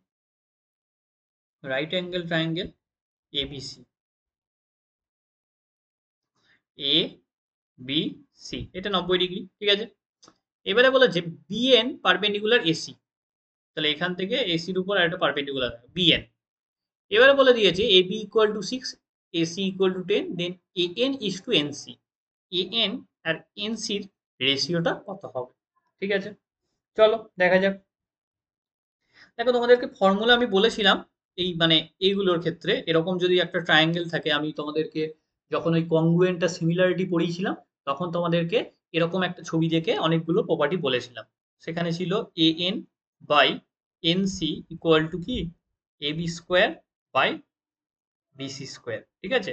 রাইট অ্যাঙ্গেল ট্রায়াঙ্গেল এবিসি, এ বি সি, এটা 90 ডিগ্রি, ঠিক আছে। এবারে বলেছে বিএন পারপেন্ডিকুলার এসি, তাহলে এখান থেকে এসির উপর একটা পারপেন্ডিকুলার বিএন। এবারে বলে দিয়েছে A B equal to 6, AC equal to 10, then A N is to NC, A N আর এনসির রেশিওটা কত হবে, ঠিক আছে। চলো দেখা যাক। দেখো তোমাদেরকে ফর্মুলা আমি বলেছিলাম, এই মানে এইগুলোর ক্ষেত্রে এরকম যদি একটা ট্রায়াঙ্গেল থাকে, আমি তোমাদেরকে যখন ওই কংগ্রুয়েন্ট আর সিমিলারিটি পড়িয়েছিলাম তখন তোমাদেরকে এরকম একটা ছবি দেখে অনেকগুলো প্রপার্টি বলেছিলাম। সেখানে ছিল A N by N C equal to কি A B square by BC square, ঠিক আছে।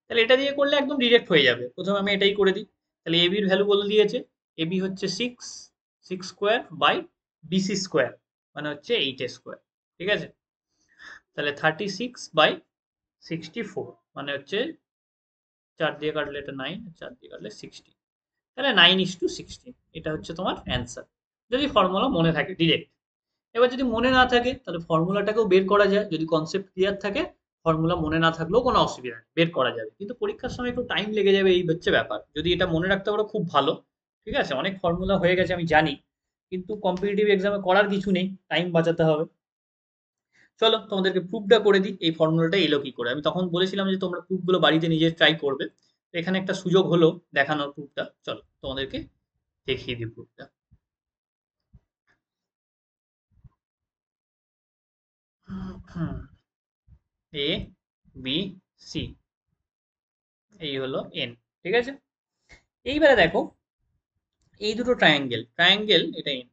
তাহলে এটা দিয়ে করলে একদম ডিরেক্ট হয়ে যাবে, প্রথমে আমি এটাই করে দিই। তাহলে এ বির ভ্যালু বলে দিয়েছে, এ বি হচ্ছে 6 স্কোয়ার বাই বিসি স্কোয়ার মানে হচ্ছে 8 স্কোয়ার, ঠিক আছে। তাহলে 36/64 মানে হচ্ছে 4 দিয়ে কাটলে এটা 9, 4 দিয়ে কাটলে 16, তাহলে 9:16, এটা হচ্ছে তোমার অ্যান্সার, যদি ফর্মুলা মনে থাকে ডিরেক্ট। এবার যদি মনে না থাকে তাহলে ফর্মুলাটাকেও বের করা যায়, যদি কনসেপ্ট ক্লিয়ার থাকে ফর্মুলা মনে না থাকলেও কোনো অসুবিধা নেই, বের করা যাবে, কিন্তু পরীক্ষার সময় একটু টাইম লেগে যাবে, এই হচ্ছে ব্যাপার। যদি এটা মনে রাখতে পারো খুব ভালো, ঠিক আছে, অনেক ফর্মুলা হয়ে গেছে আমি জানি, কিন্তু কম্পিটিটিভ এক্সামে করার কিছু নেই, টাইম বাঁচাতে হবে। চলো তোমাদেরকে প্রুফটা করে দিই, এই ফর্মুলাটা এলো কি করে। আমি তখন বলেছিলাম যে তোমরা প্রুফগুলো বাড়িতে নিজে ট্রাই করবে, তো এখানে একটা সুযোগ হলো দেখানোর প্রুফটা, চলো তোমাদেরকে দেখিয়ে দিই প্রুফটা। এ বি সি, এই হলো এন, ঠিক আছে। এইবারে দেখো এই দুটো ট্রায়াঙ্গেল, ট্রায়াঙ্গেল এটা এন,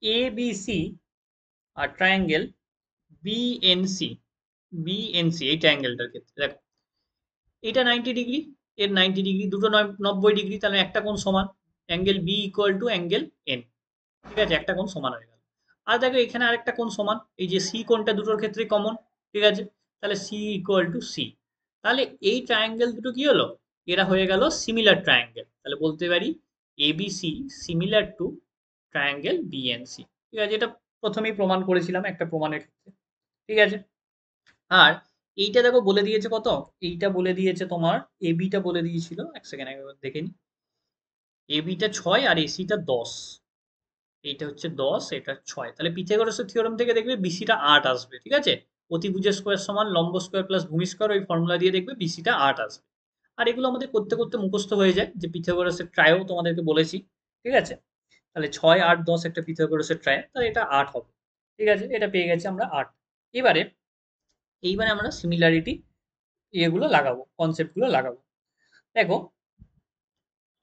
এ বি সি আর ট্রায়াঙ্গেল বিএনসি, বিএনসি এই ট্রায়াঙ্গেলটার ক্ষেত্রে দেখো এটা 90 ডিগ্রি, এর 90 ডিগ্রি, দুটো 90 ডিগ্রি, তাহলে একটা কোণ সমান, angle B equal to angle N, ঠিক আছে, একটা কোণ সমান হয়ে গেল। আর দেখো এখানে আরেকটা কোণ সমান, এই যে সি কোণটা দুটোর ক্ষেত্রে কমন, ঠিক আছে, তাহলে সি ইকুয়াল টু সি, তাহলে এই ট্রায়াঙ্গেল দুটো কি হলো, এরা হয়ে গেল সিমিলার ট্রায়াঙ্গেল, তাহলে বলতে পারি ABC similar to triangle BNC, ঠিক আছে। এটা প্রথমেই প্রমাণ করেছিলাম একটা প্রমাণের ক্ষেত্রে, ঠিক আছে। আর এইটা দেখো বলে দিয়েছে কত, এইটা বলে দিয়েছে তোমার, এবিটা বলে দিয়েছিল, এক সেকেন্ড একবার দেখে নি, এবিটা 6 আর এসিটা 10, এইটা হচ্ছে 10, এটা 6, তাহলে পিথাগোরাসের থিওরেম থেকে দেখবে বিসিটা 8 আসবে, ঠিক আছে। অতিভুজের স্কোয়ার সমান লম্ব স্কোয়ার প্লাস ভূমি স্কোয়ার, ওই ফর্মুলা দিয়ে দেখবে বিসিটা 8 আসবে। আর এগুলো আমাদের করতে করতে মুখস্থ হয়ে যায়, যে পিথাগোরাসের ট্রায়ও তোমাদেরকে বলেছি, ঠিক আছে। তাহলে 6 8 10 একটা পিথাগোরাসের ট্রায়, তাহলে এটা 8 হবে, ঠিক আছে, এটা পেয়ে গেছি আমরা 8। এবারে এইবারে আমরা সিমিলারিটি ইয়েগুলো লাগাবো, কনসেপ্টগুলো লাগাবো। দেখো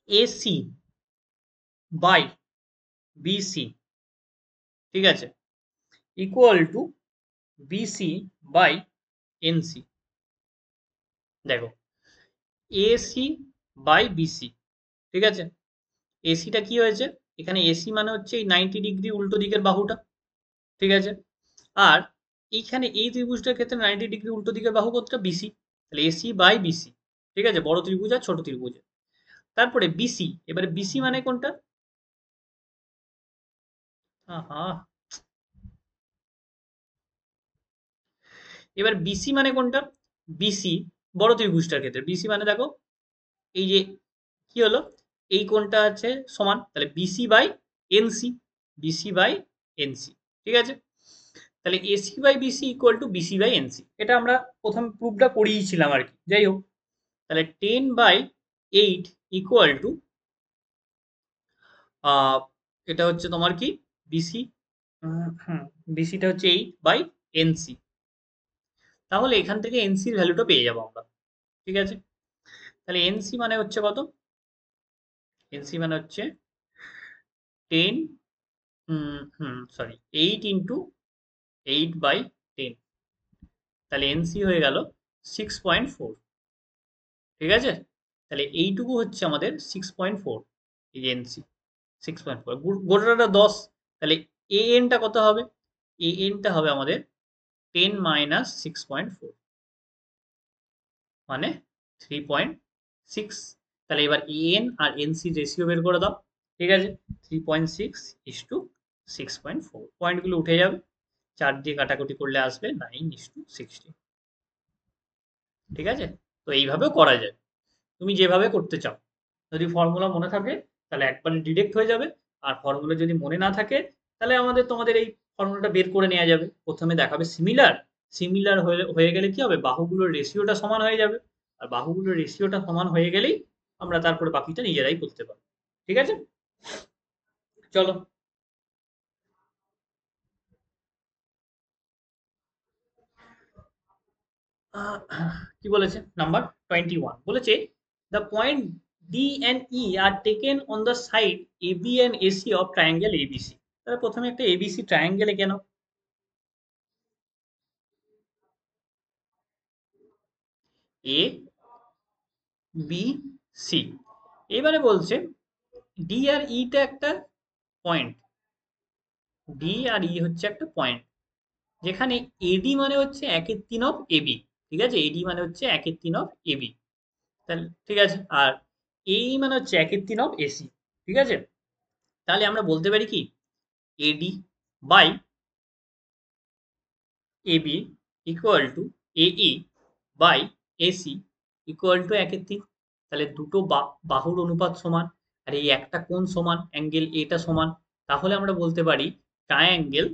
এসি বাই বিসি, ঠিক আছে, equal to BC by NC. দেখো এসি বাই বিসি, ঠিক আছে, এসিটা কি হয়েছে, এখানে এসি মানে হচ্ছে এই 90 ডিগ্রি উল্টো দিকের বাহুটা, ঠিক আছে। আর এইখানে এই ত্রিভুজটার ক্ষেত্রে 90 ডিগ্রি উল্টো দিকের বাহু কোনটা, বিসি, তাহলে এসি বাই বিসি, ঠিক আছে, বড় ত্রিভুজ আর ছোট ত্রিভুজ। তারপরে বিসি, এবারে বিসি মানে কোনটা, আহা, এবার বিসি মানে কোনটা, বিসি বড় ত্রিভুজটার ক্ষেত্রে বিসি মানে দেখো এই যে কি হলো, এই কোণটা আছে সমান, তাহলে BC by NC, BC by NC, ঠিক আছে? তাহলে AC by BC equal to BC by NC, এটা আমরা প্রথম প্রুফটা করিয়েছিলাম আর কি। যাই হোক, তাহলে 10/8 ইকুয়াল টু এটা হচ্ছে তোমার কি বিসি, বিসিটা হচ্ছে 8/NC। তাহলে এখান থেকে এনসির ভ্যালুটা পেয়ে যাবো আমরা। ঠিক আছে, তাহলে এনসি মানে হচ্ছে কত? এনসি মানে হচ্ছে 10, সরি 8 × 8/10, তাহলে এনসি হয়ে গেল 6.4। ঠিক আছে, তাহলে এইটুকু হচ্ছে আমাদের 6.4, এই এনসি 6.4, গোটাটা 10। তাহলে এ এনটা কত হবে? এ এনটা হবে আমাদের 10 - 6.4 মানে 3.6। তাহলে এবার এন আর এনসি রেশিও বের করে দাও। ঠিক আছে, 3.6:6.4, পয়েন্টগুলো উঠে যাবে, 4 দিয়ে কাটাকুটি করলে আসবে 9:60। ঠিক আছে, তো এইভাবেও করা যায়, তুমি যেভাবে করতে চাও। যদি ফর্মুলা মনে থাকে তাহলে একবারে ডিরেক্ট হয়ে যাবে, আর ফর্মুলা যদি মনে না থাকে তাহলে তোমাদের এই ফর্মুলাটা বের করে নেওয়া যাবে। প্রথমে দেখাবে সিমিলার, সিমিলার হয়ে হয়ে গেলে কি হবে, বাহুগুলোর রেশিওটা সমান হয়ে যাবে, আর বাহুগুলোর রেশিওটা সমান হয়ে গেলেই আমরা তারপরে বাকিটা নিজেরাই করতে পারবো। ঠিক আছে, চলো। কি বলেছে নাম্বার 21, বলেছে the point D and E are taken on the side A B and AC of triangle ABC. তাহলে প্রথমে একটা এবিসি ট্রায়াঙ্গেলে কেন এ বি সি, এবারে বলছে ডি আর ইটা একটা পয়েন্ট, ডি আর ই হচ্ছে একটা পয়েন্ট, যেখানে এডি মানে হচ্ছে 1/3 অফ এবি। ঠিক আছে, এডি মানে হচ্ছে 1/3 অফ এবি, তাহলে ঠিক আছে, আর এই মানে হচ্ছে 1/3 অফ এসি। ঠিক আছে, তাহলে আমরা বলতে পারি কি AD by AB equal to AE by AC equal to 1/3। তাহলে দুটো বাহুর অনুপাত সমান, আর এই একটা কোণ সমান, অ্যাঙ্গেল এটা সমান, তাহলে আমরা বলতে পারি ট্রায়াঙ্গেল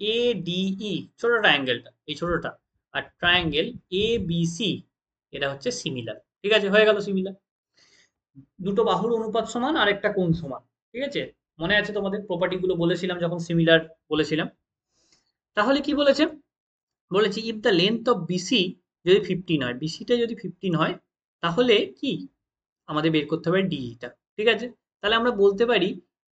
এ ডিই, ছোট ট্রায়াঙ্গেলটা এই ছোটটা, আর ট্রায়াঙ্গেল এ বিসি এটা হচ্ছে সিমিলার। ঠিক আছে, হয়ে গেল সিমিলার, দুটো বাহুর অনুপাত সমান আর একটা কোণ সমান। ঠিক আছে, মনে আছে তোমাদের প্রপার্টি গুলো বলেছিলাম যখন সিমিলার বলেছিলাম। তাহলে কি বলেছে, বলেছি if the length of BC যদি 15 হয়, বিসিটা যদি 15 হয়, তাহলে কি আমাদের বের করতে হবে ডিইটা। ঠিক আছে, তাহলে আমরা বলতে পারি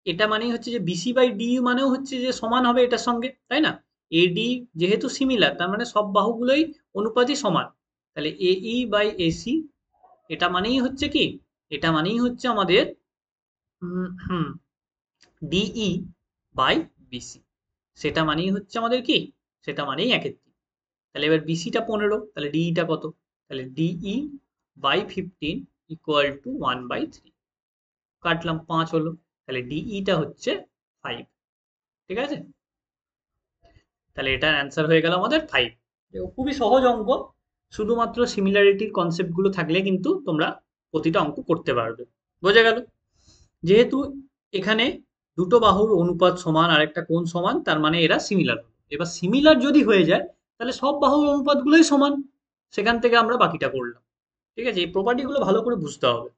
এটা মানেই হচ্ছে যে বিসি বাই ডি মানেও হচ্ছে যে সমান হবে এটার সঙ্গে, তাই না? এডি যেহেতু সিমিলার, তার মানে সব বাহুগুলোই অনুপাতই সমান, তাহলে এই বাই এসি এটা মানেই হচ্ছে কি, এটা মানেই হচ্ছে আমাদের ডিই বাই বিসি, সেটা মানেই হচ্ছে আমাদের কি, সেটা মানেই 1/3। তাহলে এবার বিসিটা 15, তাহলে ডিইটা কত, তাহলে ডিই বাই 15 ইকুয়াল টু 1/3, কাটলাম 5 হলো, তাহলে ডিইটা হচ্ছে 5। ঠিক আছে, তাহলে এটার অ্যান্সার হয়ে গেল আমাদের 5। খুবই সহজ অঙ্ক, শুধুমাত্র সিমিলারিটির কনসেপ্ট গুলো থাকলে কিন্তু তোমরা প্রতিটা অঙ্ক করতে পারবে। বোঝা গেল, যেহেতু এখানে দুটো বাহুর অনুপাত সমান আর একটা কোণ সমান, তার মানে এরা সিমিলার। এবার সিমিলার যদি হয়ে যায় তাহলে সব বাহুর অনুপাতগুলোই সমান, সেখান থেকে আমরা বাকিটা করলাম। ঠিক আছে, এই প্রপার্টি গুলো ভালো করে বুঝতে হবে।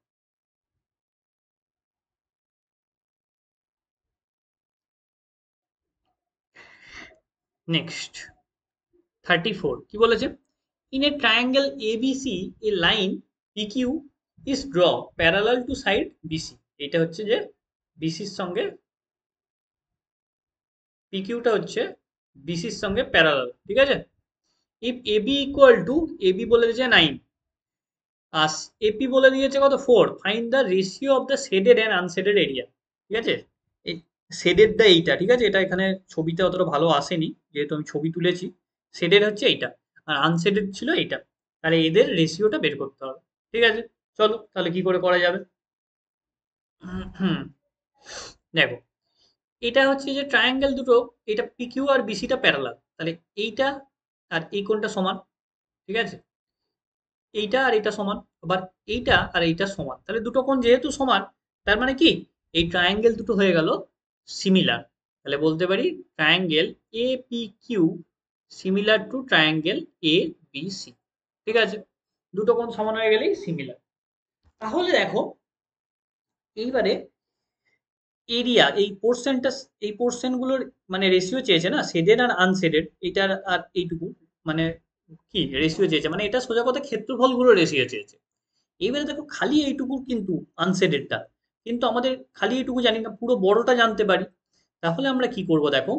নেক্সট 34 কি বলেছে, in a triangle ABC a line PQ is draw parallel to side BC. এটা হচ্ছে যে বিসির সঙ্গে, পিকিউটা হচ্ছে বিসির সঙ্গে প্যারালাল। ঠিক আছে, if AB equal to, AB বলে দিয়েছে 9 আর এপি বলে দিয়েছে কত 4, find the ratio of the shaded and unshaded area. ঠিক আছে, এই শেডেডটা এইটা, ঠিক আছে, এটা এখানে ছবিতে অতটা ভালো আসেনি যেহেতু আমি ছবি তুলেছি, শেডেড হচ্ছে এইটা আর আনশেডেড ছিল এইটা, তাহলে এদের রেশিওটা বের করতে হবে। ঠিক আছে, চলো তাহলে কি করে করা যাবে। হুম, দেখো এটা হচ্ছে যে ট্রায়াঙ্গেল দুটো, এটা পিকিউ আর বিসিটা প্যারালাল, তাহলে এইটা আর এই কোণটা সমান। ঠিক আছে, এইটা আর এইটা সমান, আবার এইটা আর এইটা সমান, তাহলে দুটো কোণ যেহেতু সমান, তার মানে কি এই ট্রায়াঙ্গেল দুটো হয়ে গেল সিমিলার। তাহলে বলতে পারি triangle APQ similar to triangle A B C. ঠিক আছে, দুটো কোণ সমান হয়ে গেলেই সিমিলার। তাহলে দেখো এইবারে এরিয়া এই পোর্শনটা, এই পোর্শনগুলোর মানে রেশিও চেয়েছে না, শেডেড আর আনশেডেড, এটার আর এইটুকু মানে কি রেশিও চেয়েছে, মানে এটা সোজা কথা ক্ষেত্রফলগুলো রেশিও চেয়েছে। এইবারে দেখো খালি এইটুকু কিন্তু আনশেডেডটা, কিন্তু আমাদের খালি এইটুকু জানি না, পুরো বড়টা জানতে পারি। তাহলে আমরা কি করব দেখো,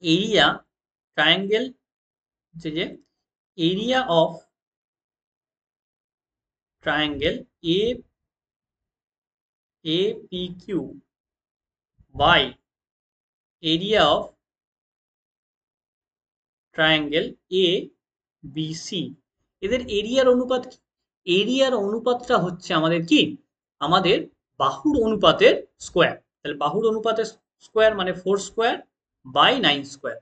এরিয়া ট্রায়াঙ্গেল যে area of triangle A A P Q by area of triangle A B C, এদের এরিয়ার অনুপাত কি? এরিয়ার অনুপাতটা হচ্ছে আমাদের কি, আমাদের বাহুর অনুপাতের স্কোয়ার। তাহলে বাহুর অনুপাতের স্কোয়ার মানে 4 স্কোয়ার বাই 9 স্কোয়ার।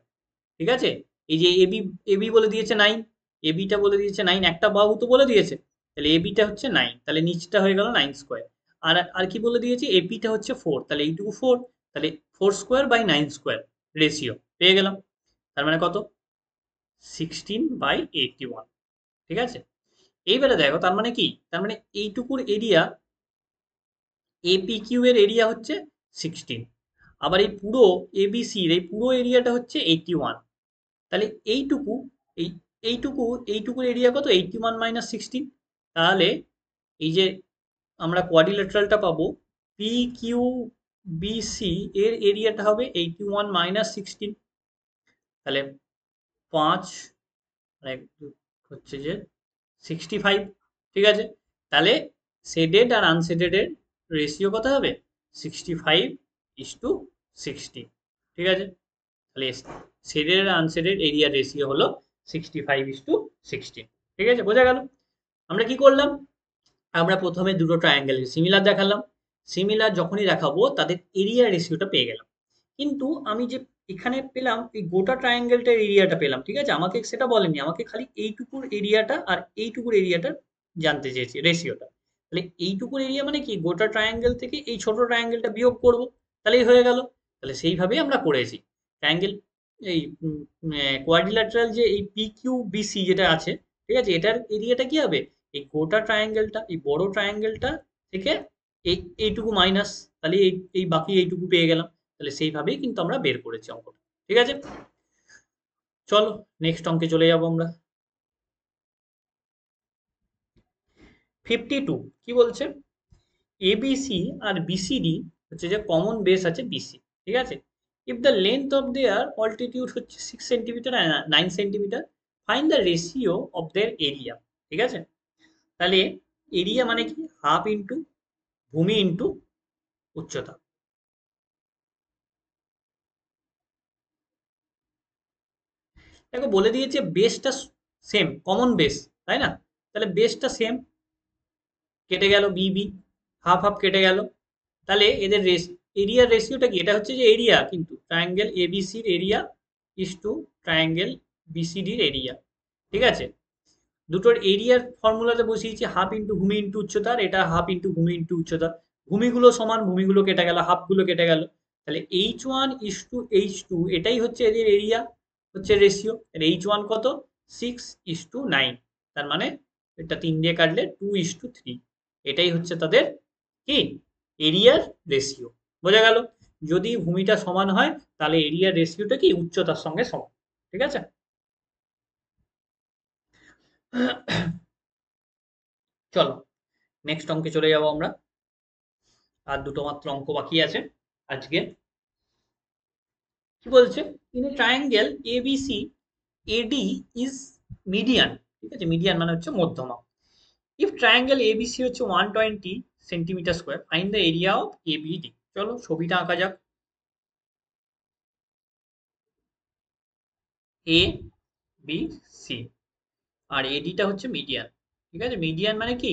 ঠিক আছে, এই যে এবি, এবি বলে দিয়েছে 9, এবিটা বলে দিয়েছে 9, একটা বাহু তো বলে দিয়েছে, তাহলে এবিটা হচ্ছে 9, তাহলে নিচটা হয়ে গেল 9 স্কোয়ার। আর আর কি বলে দিয়েছে, এপিটা হচ্ছে 4, তাহলে এইটুকু 4, তাহলে 4 স্কোয়ার বাই 9 স্কোয়ার রেশিও পেয়ে গেলাম। তার মানে কত, 16/81। ঠিক আছে, এইবারে দেখো তার মানে কি, তার মানে এইটুকুর এরিয়া এপি কিউ এর এরিয়া হচ্ছে 16, আবার এই পুরো এবিসির এই পুরো এরিয়াটা হচ্ছে 81। তাহলে এইটুকু, এই এইটুকু এইটুকুর এরিয়া কত, 81 মাইনাস 16। তাহলে এই যে আমরা কোয়াড্রিল্যাটারালটা পাবো, পি কিউ বিসি এর এরিয়াটা হবে 81 মাইনাস 16। তাহলে 5 হচ্ছে যে 65। ঠিক আছে, তাহলে শেডেড আর আনশেডেড এর রেশিও কত হবে, 65:60। ঠিক আছে, তাহলে শেডেড আর আনশেডেড এরিয়ার রেশিও হলো 65:16। ঠিক আছে, বোঝা গেল। আমরা কি করলাম, আমরা প্রথমে দুটো ট্রায়াঙ্গেলের সিমিলার দেখালাম, সিমিলার যখনই দেখাবো তাদের এরিয়া রেশিওটা পেয়ে গেলাম। কিন্তু আমি যে এখানে পেলাম এই গোটা ট্রায়াঙ্গেলটার এরিয়াটা পেলাম, ঠিক আছে, আমাকে সেটা বলেনি, আমাকে খালি এইটুকুর এরিয়াটা আর এইটুকুর এরিয়াটা জানতে চেয়েছি রেশিওটা। তাহলে এইটুকুর এরিয়া মানে কি, গোটা ট্রায়াঙ্গেল থেকে এই ছোট ট্রায়াঙ্গেলটা বিয়োগ করব, তাহলেই হয়ে গেল। তাহলে সেইভাবেই আমরা করেছি ট্রায়াঙ্গেল, এই কোয়াড্রিল্যাটারাল যে এই পি কিউ বিসি যেটা আছে, ঠিক আছে, এটার এরিয়াটা কি হবে, এই গোটা ট্রায়াঙ্গেলটা, এই বড় ট্রায়াঙ্গেলটা থেকে এই এইটুকু মাইনাস, তাহলে এই এই বাকি এইটুকু পেয়ে গেলাম। তাহলে সেইভাবেই কিন্তু আমরা বের করেছি অঙ্কটা। ঠিক আছে, চলো নেক্সট অঙ্কে চলে যাব আমরা। 52 কি বলছে, এবিসি আর বিসিডি হচ্ছে যে কমন বেস আছে বিসি। ঠিক আছে, if the length of their altitude হচ্ছে 6 centimetre 9 centimetre, find the ratio of their area. ঠিক আছে, তাহলে এরিয়া মানে কি, হাফ ইন্টু ভূমি ইন্টু উচ্চতা। দেখো বলে দিয়েছে বেসটা সেম, কমন বেস, তাই না, তাহলে বেসটা সেম, কেটে গেল বিবি, হাফ হাফ কেটে গেল, তাহলে এদের এরিয়ার রেশিওটা কি, এটা হচ্ছে যে এরিয়া, কিন্তু triangle এবিসির area is to triangle বিসিডির area. ঠিক আছে, দুটোর এরিয়ার ফর্মুলাতে বসিয়েছি হাফ ইন্টু ভূমি ইন্টু উচ্চতা, আর এটা হাফ ইন্টু ভূমি ইন্টু উচ্চতা, ভূমিগুলো সমান, ভূমিগুলো কেটে গেল, হাফগুলো কেটে গেল, তাহলে H1:H2 এটাই হচ্ছে এদের এরিয়া, হচ্ছে রেশিও। H1 কত, 6:9, তার মানে এটা 3 দিয়ে কাটলে 2:3, এটাই হচ্ছে তাদের কি এরিয়ার রেশিও। বোঝা গেল, যদি ভূমিটা সমান হয় তাহলে এরিয়ার রেশিওটা কি উচ্চতার সঙ্গে সমান। ঠিক আছে, চলো নেক্সট অঙ্কে চলে যাব আমরা, আর দুটো মাত্র অঙ্ক বাকি আছে আজকে। কি বলছে, in a triangle ABC eddy is median. ঠিক আছে, মিডিয়ান মানে হচ্ছে মধ্যমা। ইফ ট্রায়াঙ্গেল এবিসি হচ্ছে 120 centimetre square, find the area of ABD. চলো ছবিটা আঁকা যাক। এ বি সি, আর এডিটা হচ্ছে মিডিয়ান। ঠিক আছে, মিডিয়ান মানে কি,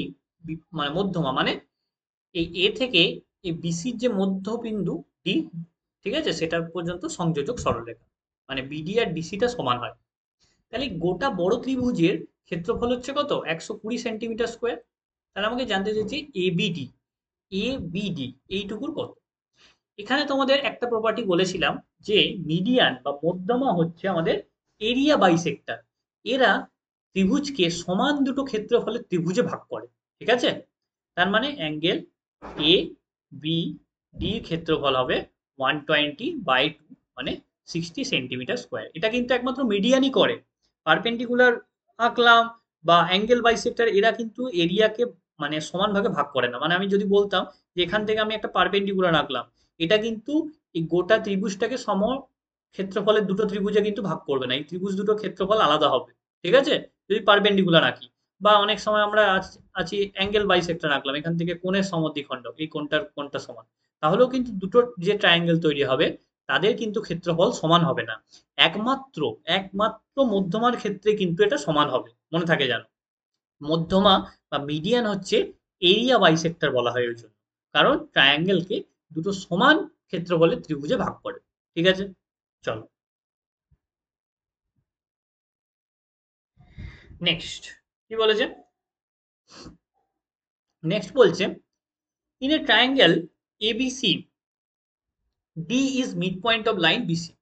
মানে মধ্যমা, মানে এই এ থেকে এই বিসির যে মধ্যবিন্দু ডি, ঠিক আছে, সেটার পর্যন্ত সংযোজক সরলরেখা, মানে বিডি আর ডিসিটা সমান হয়। তাহলে গোটা বড় ত্রিভুজের ক্ষেত্রফল হচ্ছে কত, 120 সেন্টিমিটার স্কোয়ার। তাহলে আমাকে জানতে চাইছি এবিডি, এবিডি এইটুকুর কত। এখানে তোমাদের একটা প্রপার্টি বলেছিলাম যে মিডিয়ান বা মধ্যমা হচ্ছে আমাদের এরিয়া বাইসেক্টর। এরা ত্রিভুজকে সমান দুটো ক্ষেত্রফলের ত্রিভুজে ভাগ করে, ঠিক আছে? তার মানে অ্যাঙ্গেল এ বি ডি ক্ষেত্রফল হবে 120/2, মানে 60 সেন্টিমিটার স্কোয়ার। এটা কিন্তু একমাত্র মিডিয়ানই করে। পারপেন্ডিকুলার আঁকলাম বা অ্যাঙ্গেল বাইসেক্টর এরা কিন্তু এরিয়াকে মানে সমান ভাগে ভাগ করে না। মানে আমি যদি বলতাম যে এখান থেকে আমি একটা পারপেন্ডিকুলার আঁকলাম, এটা কিন্তু এই গোটা ত্রিভুজটাকে সম ক্ষেত্রফলের দুটো ত্রিভুজে কিন্তু ভাগ করবে না, এই ত্রিভুজ দুটো ক্ষেত্রফল আলাদা হবে, ঠিক আছে? যদি পারপেন্ডিকুলার আঁকি, বা অনেক সময় আমরা আছি অ্যাঙ্গেল বাইসেক্টর আঁকলাম, এখান থেকে কোণের সমদ্বিখণ্ড, এই কোণটার কোণটা সমান, তাহলেও কিন্তু দুটো যে ট্রায়াঙ্গেল তৈরি হবে তাদের কিন্তু ক্ষেত্রফল সমান হবে না। একমাত্র একমাত্র মধ্যমার ক্ষেত্রে কিন্তু এটা সমান হবে, মনে থাকে জানো। মধ্যমা বা মিডিয়ান হচ্ছে এরিয়া বাইসেক্টর বলা হয় ওই জন্য, কারণ ট্রায়াঙ্গেলকে দুটো সমান ক্ষেত্রফলের ত্রিভুজে ভাগ করে, ঠিক আছে? চলো নেক্সট কি বলেছে। নেক্সট বলছে in a triangle ABC D is mid point of line BC,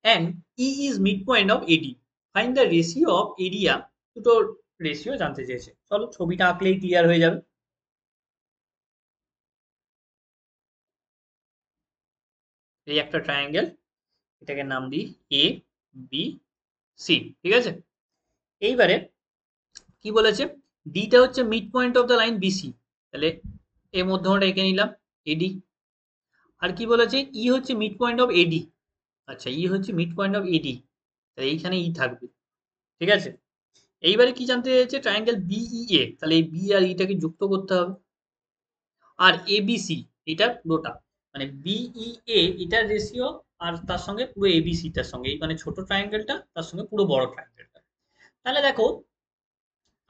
and E is midpoint of AD. Find the ratio of area, দুটো রেশিও জানতে চেয়েছে। চলো ছবিটা আঁকলেই ক্লিয়ার হয়ে যাবে। এই একটা ট্রায়াঙ্গেল, এটাকে নাম দিই এ বি সি, ঠিক আছে? এইবারে কি বলেছে, ডিটা হচ্ছে mid point of the line BC, তাহলে এর মধ্যমটা এঁকে নিলাম এডি। আর কি বলেছে, ই হচ্ছে মিড পয়েন্ট অফ এডি, আচ্ছা ই হচ্ছে মিড পয়েন্ট অফ এডি, তাহলে এইখানে ই থাকবে, ঠিক আছে? এইবারে কি জানতে চাইছে, ট্রায়াঙ্গেল বিইএ, তাহলে এই বি আর ইটাকে যুক্ত করতে হবে। আর এবিসি এটা পুরোটা, মানে বিইএ এটার রেশিও আর তার সঙ্গে পুরো এবিসি তার সঙ্গে, এই মানে ছোট ট্রায়াঙ্গেলটা তার সঙ্গে পুরো বড় ট্রায়াঙ্গেলটা। তাহলে দেখো,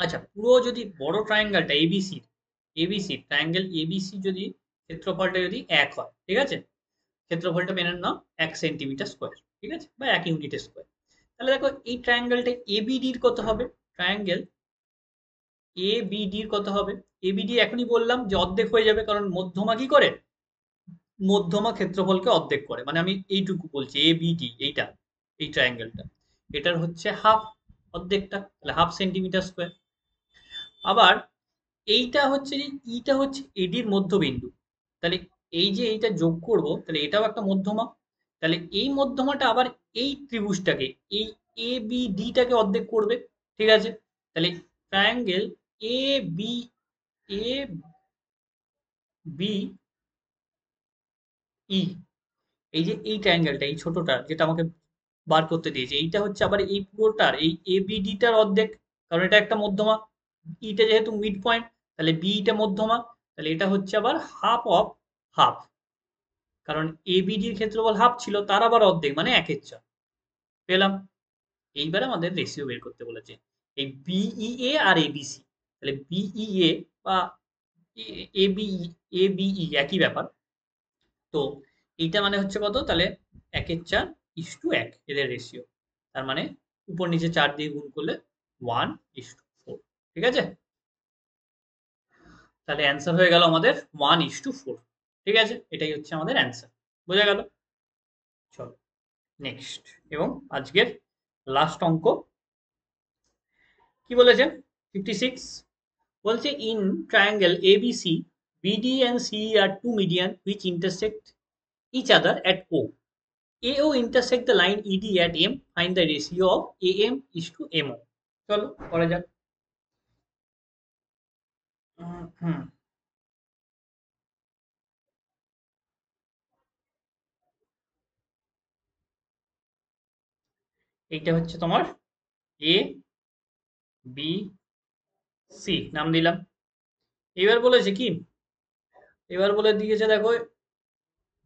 আচ্ছা পুরো যদি বড় ট্রায়াঙ্গেলটা এবিসি, এবিসি ট্রায়াঙ্গেল এবিসি যদি ক্ষেত্রফলটা যদি 1 হয়, ঠিক আছে? ক্ষেত্রফলটা মেনে নাও 1 সেন্টিমিটার স্কোয়ার, ঠিক আছে, বা 1 ইউনিট স্কোয়ার। তাহলে দেখো এই ট্রায়াঙ্গেলটা এবিডির কত হবে, ট্রায়াঙ্গেল এবিডির কত হবে? এবিডি এখনই বললাম যে অর্ধেক হয়ে যাবে, কারণ মধ্যমা কি করে, মধ্যমা ক্ষেত্রফলকে অর্ধেক করে। মানে আমি এইটুকু বলছি এ বিডি, এইটা এই ট্রায়াঙ্গেলটা, এটার হচ্ছে হাফ, অর্ধেকটা, তাহলে 1/2 সেন্টিমিটার স্কোয়ার। আবার এইটা হচ্ছে যে ইটা হচ্ছে এডির মধ্যবিন্দু, তাহলে এই যে এইটা যোগ করব, তাহলে এটাও একটা মধ্যমা, তাহলে এই মধ্যমাটা আবার এই ত্রিভুজটাকে, এই এ বি ডিটাকে অর্ধেক করবে, ঠিক আছে? তাহলে triangle A B, A B E, এই যে এই ট্রায়াঙ্গেলটা এই ছোটটা যেটা আমাকে বার করতে দিয়েছে, এইটা হচ্ছে আবার এই পুরোটার এই এবিডিটার অর্ধেক, কারণ এটা একটা মধ্যমা। ইটা যেহেতু মিড পয়েন্ট, তাহলে বিটা মধ্যমা, তাহলে এটা হচ্ছে আবার হাফ অফ হাফ, কারণ এবিডির ক্ষেত্রফল হাফ ছিল, তার আবার অর্ধেক মানে 1/4 পেলাম। এইবার আমাদের রেশিও বের করতে বলেছে এই বিইএ আর এবিসি, তাহলে বিইএ বা এবিই, এবিই একই ব্যাপার। তো এইটা মানে হচ্ছে কত, তাহলে 1/4:1 এদের রেশিও, তার মানে উপর নিচে 4 দিয়ে গুণ করলে 1:4, ঠিক আছে? তাহলে অ্যান্সার হয়ে গেল আমাদের 1:4, ঠিক আছে? এটাই হচ্ছে আমাদের অ্যান্সার, বোঝা গেল? চলো নেক্সট, এবং আজকের লাস্ট অঙ্ক কি বলেছে, 56 বলছে in triangle ABC BD and CE are two median which intersect each other at O. AO intersect the line ED at M. Find the ratio of AM is to MO. চলো করা যাক। হুম, এইটা হচ্ছে তোমার এ বি সি নাম দিলাম। এবার বলেছে কি, এবার বলে দিয়েছে দেখো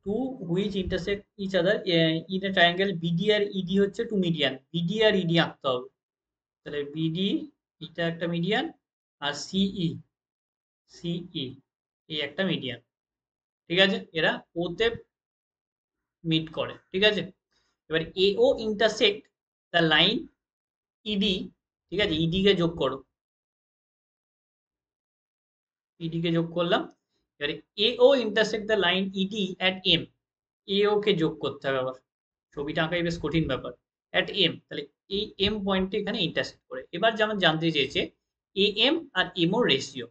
two which intersect each other in a triangle BD আর ইডি হচ্ছে টু মিডিয়ান, বিডি আর ইডি আঁকতে হবে। তাহলে বিডি, এটা একটা মিডিয়ান, আর সিই, সিই এই একটা মিডিয়ান, ঠিক আছে? এরা ওতে মিট করে, ঠিক আছে? এবার এও ইন্টারসেক্ট দ্য লাইন ইডি, ঠিক আছে? ইডি কে যোগ করো, ইডি কে যোগ করলাম। এবারে AO intersect the line ED at M, AO কে যোগ করতে হবে আবার, ছবিটা আঁকাই বেশ কঠিন ব্যাপার। অ্যাট এম, তাহলে এই এম পয়েন্টে এখানে ইন্টারসেক্ট করে। এবার যেমন জানতে চেয়েছে এ এম আর MO ratio,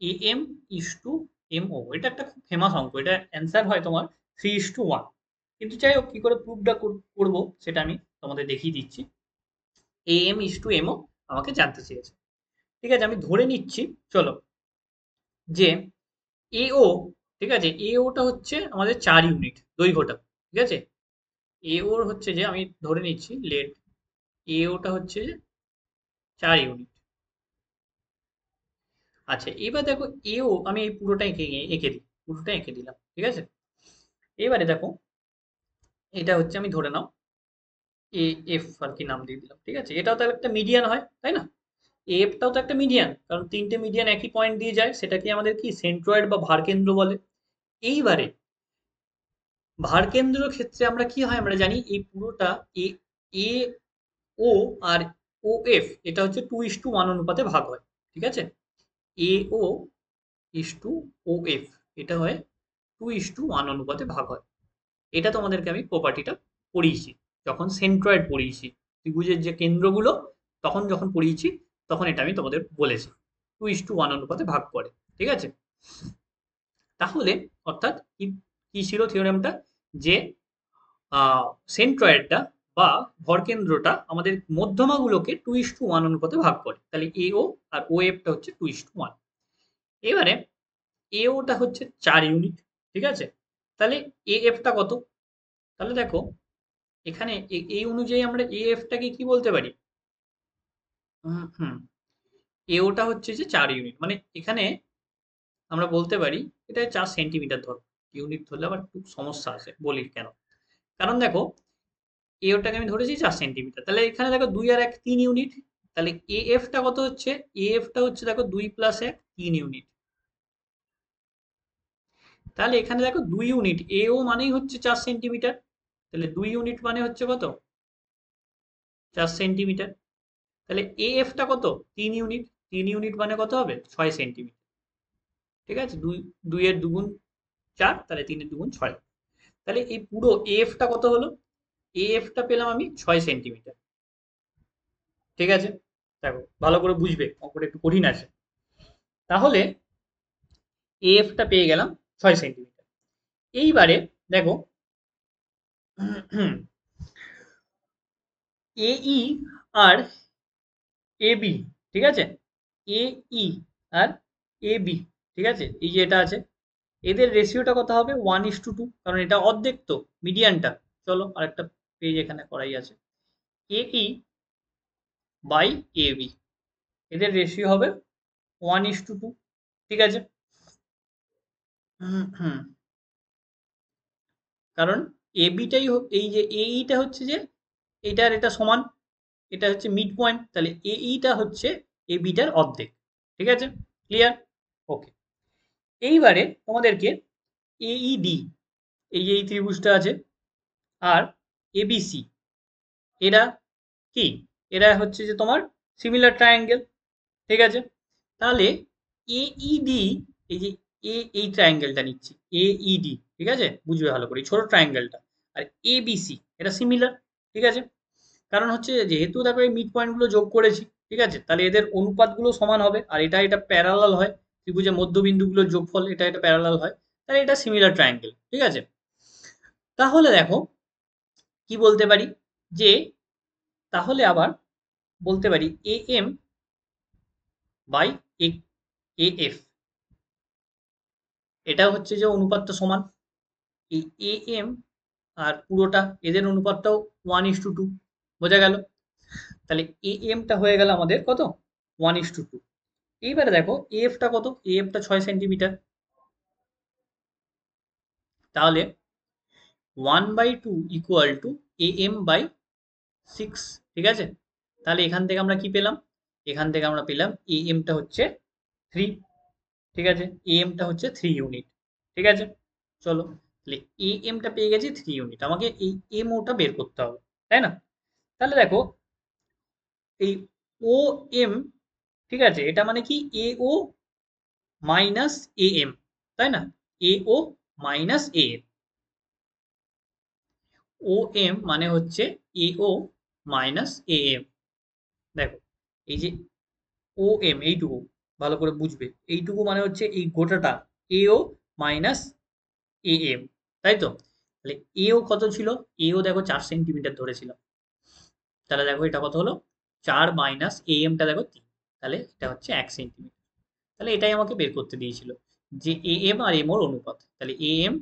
A M is to M O, এটা একটা খুব ফেমাস অঙ্ক, এটা অ্যান্সার হয় তোমার 3:1। কিন্তু যাই হোক কি করে প্রুফটা করবো সেটা আমি তোমাদের দেখিয়ে দিচ্ছি। A M is to M O আমাকে জানতে চেয়েছে। ঠিক আছে, আমি ধরে নিচ্ছি, চলো, যে এও, ঠিক আছে, এওটা হচ্ছে আমাদের 4 ইউনিট দৈর্ঘ্যটা। ঠিক আছে, এওর হচ্ছে যে, আমি ধরে নিচ্ছি লেট এওটা হচ্ছে যে 4 ইউনিট। আচ্ছা এবার দেখো এও আমি এই পুরোটা এঁকে এঁকে দিই, পুরোটা এঁকে দিলাম। ঠিক আছে, এবারে দেখো এটা হচ্ছে, আমি ধরে নাও এ এফ আর কি নাম দিয়ে দিলাম। ঠিক আছে, এটাও তো একটা মিডিয়ান হয় তাই না, এফটাও তো একটা মিডিয়ান, কারণ তিনটে মিডিয়ান একই পয়েন্ট দিয়ে যায়, সেটাকে আমাদের কি সেন্ট্রয়েড বা ভারকেন্দ্র বলে। এইবারে ভারকেন্দ্র ক্ষেত্রে আমরা কি হয় আমরা জানি, এই পুরোটা এ এ ও আর ও এফ এটা হচ্ছে 2:1 অনুপাতে ভাগ হয়। ঠিক আছে, এ ও ইস টু ও এফ এটা হয় 2:1 অনুপাতে ভাগ হয়। এটা তোমাদেরকে আমি প্রপার্টিটা পড়িয়েছি যখন সেন্ট্রয়েড পড়িয়েছি, ত্রিভুজের যে কেন্দ্রগুলো তখন যখন পড়িয়েছি, তখন এটা আমি তোমাদের বলেছি 2:1 অনুপাতে ভাগ করে। ঠিক আছে, তাহলে অর্থাৎ কি, কি ছিল থিওরেমটা, যে সেন্ট্রয়েডটা বা ভরকেন্দ্রটা আমাদের মধ্যমাগুলোকে 2:1 অনুপাতে ভাগ করে, তাহলে এও আর ও এফটা হচ্ছে 2:1। এবারে এওটা হচ্ছে 4 ইউনিট। ঠিক আছে, তাহলে এ এফটা কত, তাহলে দেখো এখানে এই অনুযায়ী আমরা এ এফটাকে কি বলতে পারি, হুম, এওটা হচ্ছে যে 4 ইউনিট, মানে এখানে আমরা বলতে পারি এটা 4 সেন্টিমিটার ধরো, ইউনিট ধরলে আবার একটু সমস্যা আছে, বলি কেন, কারণ দেখো এ ওটাকে আমি ধরেছি 4 সেন্টিমিটার, তাহলে এখানে দেখো 2 আর 1 3 ইউনিট, তাহলে এ এফটা কত হচ্ছে, এ এফটা হচ্ছে দেখো 2 + 1 3 ইউনিট, তাহলে এখানে দেখো 2 ইউনিট, এ ও মানেই হচ্ছে 4 সেন্টিমিটার, তাহলে 2 ইউনিট মানে হচ্ছে কত, 4 সেন্টিমিটার, তাহলে এ এফটা কত, 3 ইউনিট, 3 ইউনিট মানে কত হবে, 6 সেন্টিমিটার। ঠিক আছে, 2 এর 2 গুণ 4, তাহলে 3 এর 2 গুণ 6, তাহলে এই পুরো এফটা কত হলো, এফটা পেলাম আমি 6 সেন্টিমিটার। ঠিক আছে, দেখো ভালো করে বুঝবে, অঙ্কটা একটু কঠিন আছে। তাহলে এফটা পেয়ে গেলাম 6 সেন্টিমিটার। এইবারে দেখো এই আর এ বি, ঠিক আছে, এই আর এ বি, ঠিক আছে, এই যে এটা আছে, এদের রেশিওটা কত হবে, 1:2, কারণ এটা অর্ধেক তো মিডিয়ানটা। চলো আরেকটা পেজ এখানে করাই আছে, এই বাই এ বি, এদের রেশিও হবে 1:2। ঠিক আছে, হুম হুম, কারণ এ বিটাই, এই যে এইটা হচ্ছে যে এইটার এটা সমান, এটা হচ্ছে মিড পয়েন্ট, তাহলে এইটা হচ্ছে এ বিটার অর্ধেক। ঠিক আছে, ক্লিয়ার, ওকে। এইবারে তোমাদেরকে এইডি, এই যে এই ত্রিভুজটা আছে, আর এবিসি, এরা কি, এরা হচ্ছে যে তোমার সিমিলার ট্রায়াঙ্গেল। ঠিক আছে, তাহলে এইডি, এই যে এই ট্রায়াঙ্গেলটা নিচ্ছি এইডি, ঠিক আছে, বুঝবে ভালো করে এই ছোট ট্রায়াঙ্গেলটা, আর এবিসি এটা সিমিলার। ঠিক আছে, কারণ হচ্ছে যেহেতু দেখো এই মিড পয়েন্টগুলো যোগ করেছি, ঠিক আছে, তাহলে এদের অনুপাতগুলো সমান হবে, আর এটা এটা প্যারালাল হয়, ত্রিভুজের মধ্যবিন্দুগুলোর যোগফল এটা এটা প্যারালাল হয়, তাহলে এটা সিমিলার ট্রায়াঙ্গেল। ঠিক আছে, তাহলে দেখো কি বলতে পারি, যে তাহলে আবার বলতে পারি A M by A F, এটা হচ্ছে যে অনুপাতটা সমান, এই এ এম আর পুরোটা এদের অনুপাতটাও 1:2, বোঝা গেল, তাহলে এ এমটা হয়ে গেল আমাদের কত, 1:2। এইবারে দেখো এফটা কত, এফটা 6 সেন্টিমিটার, তাহলে 1/2 = AM/6। ঠিক আছে, তাহলে এখান থেকে আমরা কি পেলাম, এখান থেকে আমরা পেলাম এমটা হচ্ছে 3। ঠিক আছে, এমটা হচ্ছে 3 ইউনিট। ঠিক আছে, চলো, তাহলে এমটা পেয়ে গেছি 3 ইউনিট, আমাকে এই এম ওটা বের করতে হবে, তাই না, তাহলে দেখো এই ও এম, ঠিক আছে, এটা মানে কি এ ও মাইনাস এ এম, তাই না? A O minus A M, O M মানে হচ্ছে এ ও মাইনাস এ এম। দেখো এই যে ও এম এইটুকু ভালো করে বুঝবে, এইটুকু মানে হচ্ছে এই গোটাটা এও মাইনাস এ এম, তাই তো? তাহলে এও কত ছিল? এও দেখো 4 সেন্টিমিটার ধরেছিলাম, তাহলে দেখো এটা কত হলো? 4 - এ এমটা দেখো 3, তাহলে এটা হচ্ছে 1 সেন্টিমিটার। তাহলে এটাই আমাকে বের করতে দিয়েছিল যে এ এম আর এম ওর অনুপাত। তাহলে A M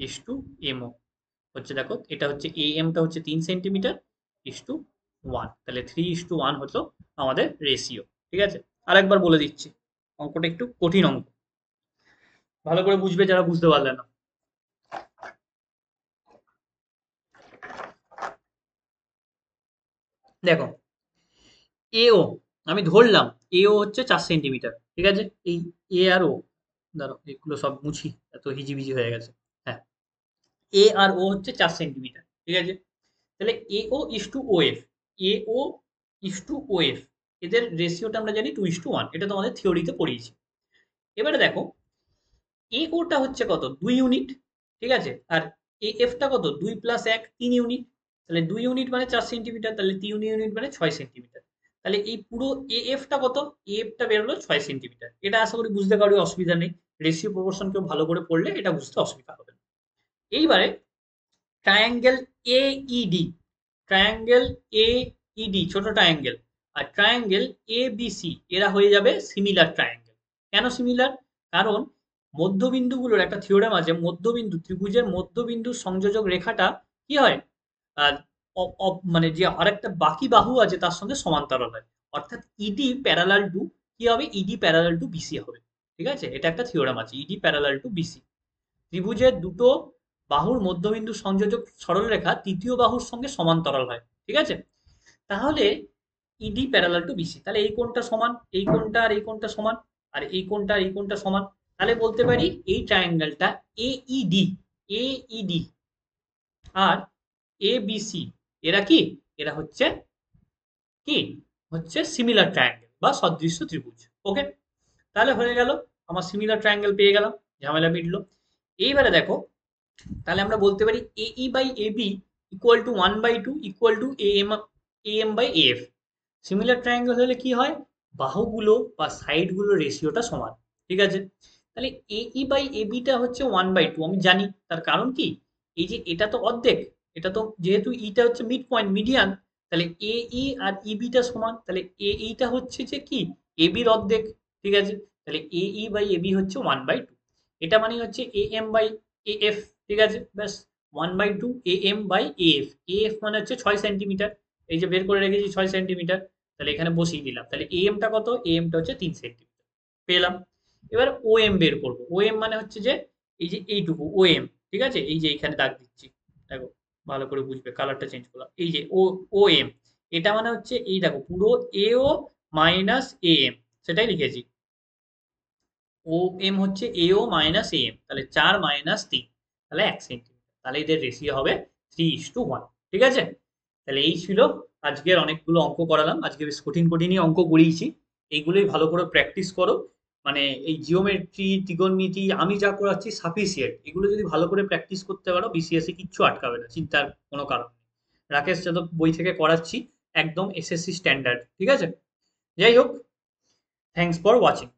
is to M O হচ্ছে, দেখো এটা হচ্ছে এ এমটা হচ্ছে 3 সেন্টিমিটার ইস টু 1, তাহলে 3:1 হতো আমাদের রেশিও। ঠিক আছে, আরেকবার বলে দিচ্ছি, অঙ্কটা একটু কঠিন অঙ্ক, ভালো করে বুঝবে যারা বুঝতে পারলে না। দেখো এও আমি ধরলাম, এও হচ্ছে 4 সেন্টিমিটার, ঠিক আছে? এই এ আর ও, দাঁড়াও এগুলো সব মুছি, এত হিজিবিজি হয়ে গেছে। হ্যাঁ, এ আর ও হচ্ছে 4 সেন্টিমিটার, ঠিক আছে? তাহলে এ ও is to O F, A O is to O F, এদের রেশিওটা আমরা জানি 2:1, এটা তোমাদের থিওরিতে পড়িয়েছি। এবারে দেখো এ ওটা হচ্ছে কত? 2 ইউনিট, ঠিক আছে? আর এ এফটা কত? 2 + 1 3 ইউনিট, তাহলে 2 ইউনিট মানে 4 সেন্টিমিটার, তাহলে 3 ইউনিট মানে 6 সেন্টিমিটার। তাহলে এই পুরো এ এফটা কত? এ এফটা বেরোলো 6 সেন্টিমিটার। এটা আশা করি বুঝতে কারোর অসুবিধা নেই, রেশিও প্রপোর্শন কেউ ভালো করে পড়লে এটা বুঝতে অসুবিধা হবে না। এইবারে triangle A ED, triangle A ED ছোট ট্রায়াঙ্গেল, আর ট্রায়াঙ্গেল এ বিসি এরা হয়ে যাবে সিমিলার ট্রায়াঙ্গেল। কেন সিমিলার? কারণ মধ্যবিন্দুগুলোর একটা থিওরেম আছে, মধ্যবিন্দু ত্রিভুজের মধ্যবিন্দু সংযোজক রেখাটা কি হয়, আর মানে যে আরেকটা বাকি বাহু আছে তার সঙ্গে সমান্তরাল হয়, অর্থাৎ ইডি প্যারালাল টু কি হবে? ইডি প্যারালাল টু বিসি হবে। ঠিক আছে, এটা একটা থিওরেম আছে, ইডি প্যারালাল টু বিসি। ত্রিভুজের দুটো বাহুর মধ্যবিন্দু সংযোজক সরলরেখা তৃতীয় বাহুর সঙ্গে সমান্তরাল হয়, ঠিক আছে? তাহলে ইডি প্যারালাল টু বিসি, তাহলে এই কোণটা সমান, এই কোণটা আর এই কোণটা সমান, আর এই কোণটা আর এই কোণটা সমান, তাহলে বলতে পারি এই ট্রায়াঙ্গেলটা এইডি, এইডি আর এ বিসি এরা কি, এরা হচ্ছে কি, হচ্ছে সিমিলার ট্রায়াঙ্গেল বা সদৃশ্য ত্রিভুজ। ওকে, তাহলে হয়ে গেল, আমার সিমিলার ট্রায়াঙ্গেল পেয়ে গেলাম, ঝামেলা মিটলো। এইবারে দেখো, তাহলে আমরা বলতে পারি A E by A B equal to 1/2 equal to A M by A F. Similar triangle হলে কি হয়? বাহুগুলো বা সাইডগুলোর রেশিওটা সমান, ঠিক আছে? তাহলে এ ই বাই এ বিটা হচ্ছে 1/2, আমি জানি, তার কারণ কি, এই যে এটা তো অর্ধেক, এটা তো যেহেতু ইটা হচ্ছে মিড পয়েন্ট মিডিয়ান, তাহলে এ ই আর ই বিটা সমান, তাহলে এ ইটা হচ্ছে যে কি, এ বির অর্ধেক, ঠিক আছে? তাহলে এ ই বাই এ বি হচ্ছে 1/2, এটা মানে হচ্ছে A M by A F, ঠিক আছে? ব্যাস, 1/2 A M by A F, A F মানে হচ্ছে 6 সেন্টিমিটার, এই যে বের করে রেখেছি 6 সেন্টিমিটার, তাহলে এখানে বসিয়ে দিলাম, তাহলে এ এমটা কত? এ এমটা হচ্ছে 3 সেন্টিমিটার পেলাম। এবার ও এম বের করবো, ও এম মানে হচ্ছে যে এই যে এইটুকু ও এম, ঠিক আছে? এই যে এখানে দাগ দিচ্ছি, দেখো ভালো করে বুঝবে, কালারটা চেঞ্জ করলাম, এই যে ও ও এম, এটা মানে হচ্ছে এই দেখো পুরো এ ও মাইনাস এ এম, সেটাই লিখেছি। ও এম হচ্ছে এ ও মাইনাস এ এম, তাহলে 4 - 3, তাহলে 1 সেন্টিমিটার, তাহলে এদের রেশিও হবে 3:1, ঠিক আছে? তাহলে এই ছিল আজকের অনেকগুলো অঙ্ক করালাম, আজকে বেশ কঠিন কঠিনই অঙ্ক করিয়েছি, এইগুলোই ভালো করে প্র্যাকটিস করো। মানে এই জিওমেট্রি ত্রিকোণমিতি আমি যা করাচ্ছি সাফিসিয়েন্ট, এগুলো যদি ভালো করে প্র্যাকটিস করতে পারো বিসিএসসি কিচ্ছু আটকাবে না, চিন্তার কোনো কারণ নেই। রাকেশ যাদব বই থেকে করাচ্ছি, একদম এসএসসি স্ট্যান্ডার্ড, ঠিক আছে? যাই হোক, থ্যাংকস ফর ওয়াচিং।